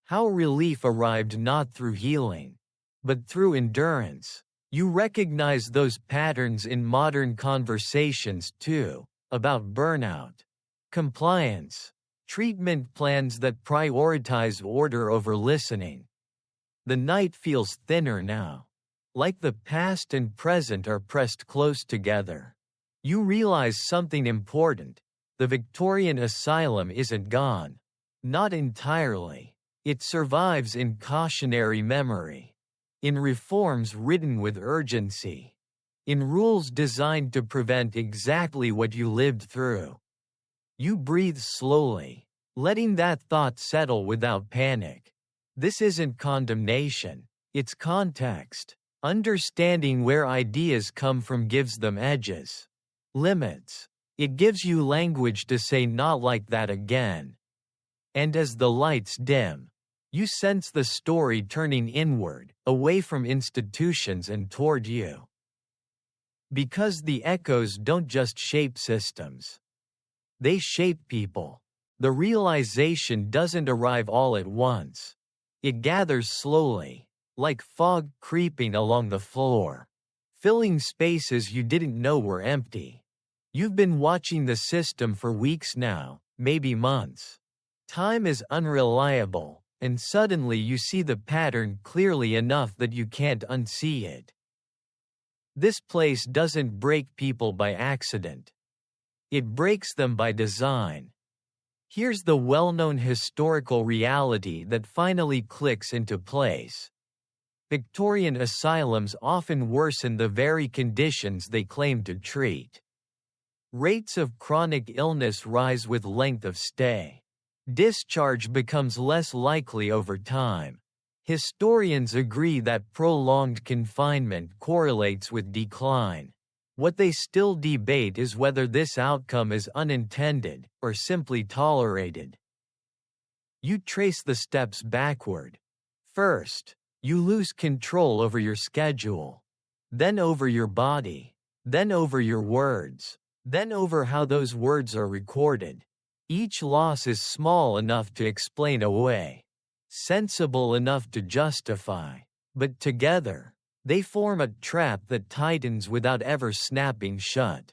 how relief arrived not through healing, but through endurance. You recognize those patterns in modern conversations too, about burnout, compliance, treatment plans that prioritize order over listening. The night feels thinner now. Like the past and present are pressed close together. You realize something important. The Victorian asylum isn't gone. Not entirely. It survives in cautionary memory. In reforms written with urgency. In rules designed to prevent exactly what you lived through. You breathe slowly, letting that thought settle without panic. This isn't condemnation. It's context. Understanding where ideas come from gives them edges, limits. It gives you language to say not like that again. And as the lights dim, you sense the story turning inward, away from institutions and toward you. Because the echoes don't just shape systems. They shape people. The realization doesn't arrive all at once. It gathers slowly, like fog creeping along the floor, filling spaces you didn't know were empty. You've been watching the system for weeks now, maybe months. Time is unreliable, and suddenly you see the pattern clearly enough that you can't unsee it. This place doesn't break people by accident. It breaks them by design. Here's the well-known historical reality that finally clicks into place. Victorian asylums often worsen the very conditions they claim to treat. Rates of chronic illness rise with length of stay. Discharge becomes less likely over time. Historians agree that prolonged confinement correlates with decline. What they still debate is whether this outcome is unintended or simply tolerated. You trace the steps backward. First, you lose control over your schedule, then over your body, then over your words, then over how those words are recorded. Each loss is small enough to explain away, sensible enough to justify, but together, they form a trap that tightens without ever snapping shut.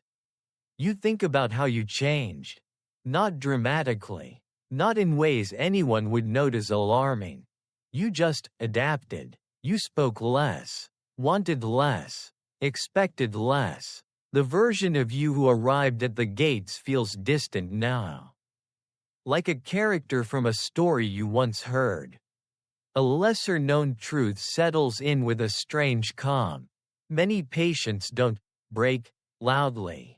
You think about how you changed. Not dramatically, not in ways anyone would note as alarming. You just adapted. You spoke less, wanted less, expected less. The version of you who arrived at the gates feels distant now. Like a character from a story you once heard. A lesser-known truth settles in with a strange calm. Many patients don't break loudly.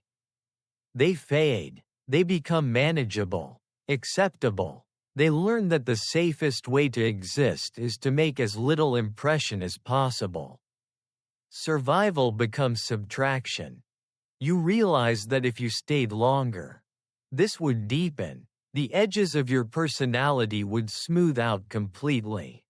They fade. They become manageable, acceptable. They learn that the safest way to exist is to make as little impression as possible. Survival becomes subtraction. You realize that if you stayed longer, this would deepen. The edges of your personality would smooth out completely.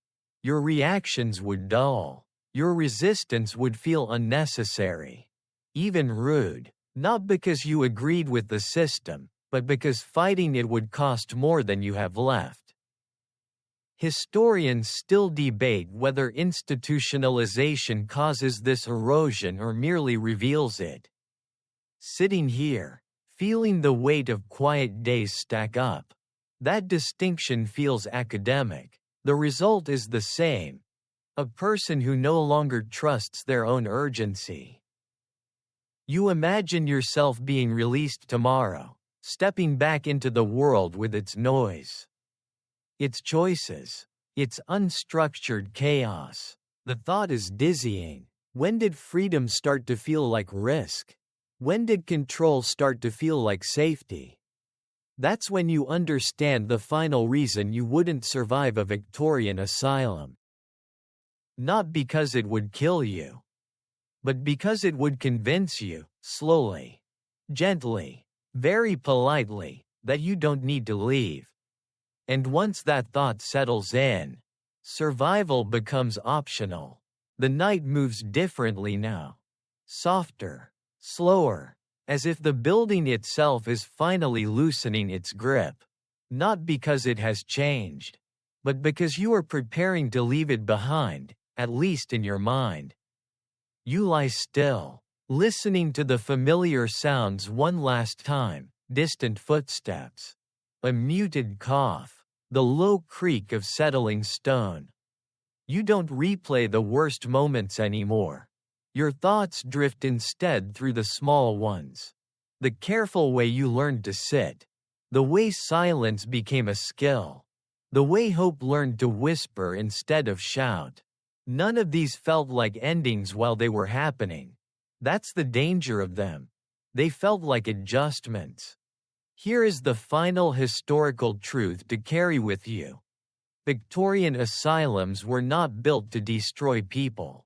Your reactions would dull. Your resistance would feel unnecessary, even rude, not because you agreed with the system, but because fighting it would cost more than you have left. Historians still debate whether institutionalization causes this erosion or merely reveals it. Sitting here, feeling the weight of quiet days stack up. That distinction feels academic. The result is the same. A person who no longer trusts their own urgency. You imagine yourself being released tomorrow, stepping back into the world with its noise, its choices, its unstructured chaos. The thought is dizzying. When did freedom start to feel like risk? When did control start to feel like safety? That's when you understand the final reason you wouldn't survive a Victorian asylum. Not because it would kill you, but because it would convince you, slowly, gently, very politely, that you don't need to leave. And once that thought settles in, survival becomes optional. The night moves differently now. Softer, slower, as if the building itself is finally loosening its grip. Not because it has changed, but because you are preparing to leave it behind, at least in your mind. You lie still, listening to the familiar sounds one last time, distant footsteps, a muted cough, the low creak of settling stone. You don't replay the worst moments anymore. Your thoughts drift instead through the small ones. The careful way you learned to sit. The way silence became a skill. The way hope learned to whisper instead of shout. None of these felt like endings while they were happening. That's the danger of them. They felt like adjustments. Here is the final historical truth to carry with you. Victorian asylums were not built to destroy people.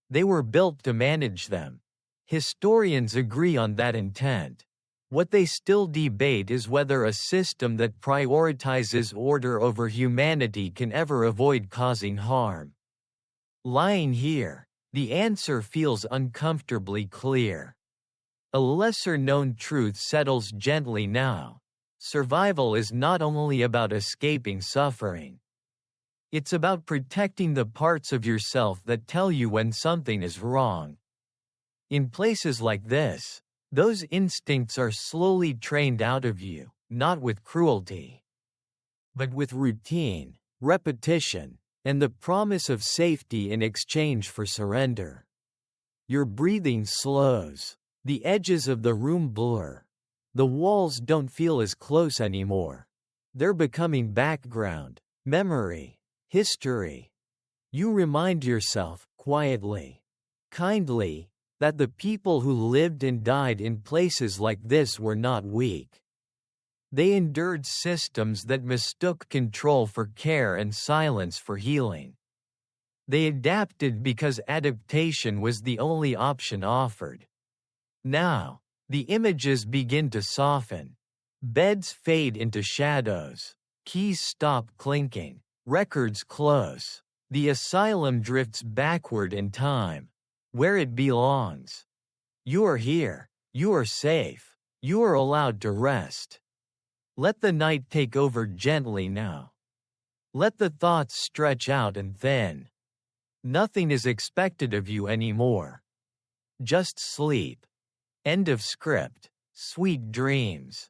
They were built to manage them. Historians agree on that intent. What they still debate is whether a system that prioritizes order over humanity can ever avoid causing harm. Lying here, the answer feels uncomfortably clear. A lesser-known truth settles gently now. Survival is not only about escaping suffering. It's about protecting the parts of yourself that tell you when something is wrong. In places like this, those instincts are slowly trained out of you, not with cruelty, but with routine, repetition, and the promise of safety in exchange for surrender. Your breathing slows. The edges of the room blur. The walls don't feel as close anymore. They're becoming background, memory, history. You remind yourself, quietly, kindly, that the people who lived and died in places like this were not weak. They endured systems that mistook control for care and silence for healing. They adapted because adaptation was the only option offered. Now, the images begin to soften. Beds fade into shadows. Keys stop clinking. Records close. The asylum drifts backward in time, where it belongs. You are here. You are safe. You are allowed to rest. Let the night take over gently now. Let the thoughts stretch out and thin. Nothing is expected of you anymore. Just sleep. End of script. Sweet dreams.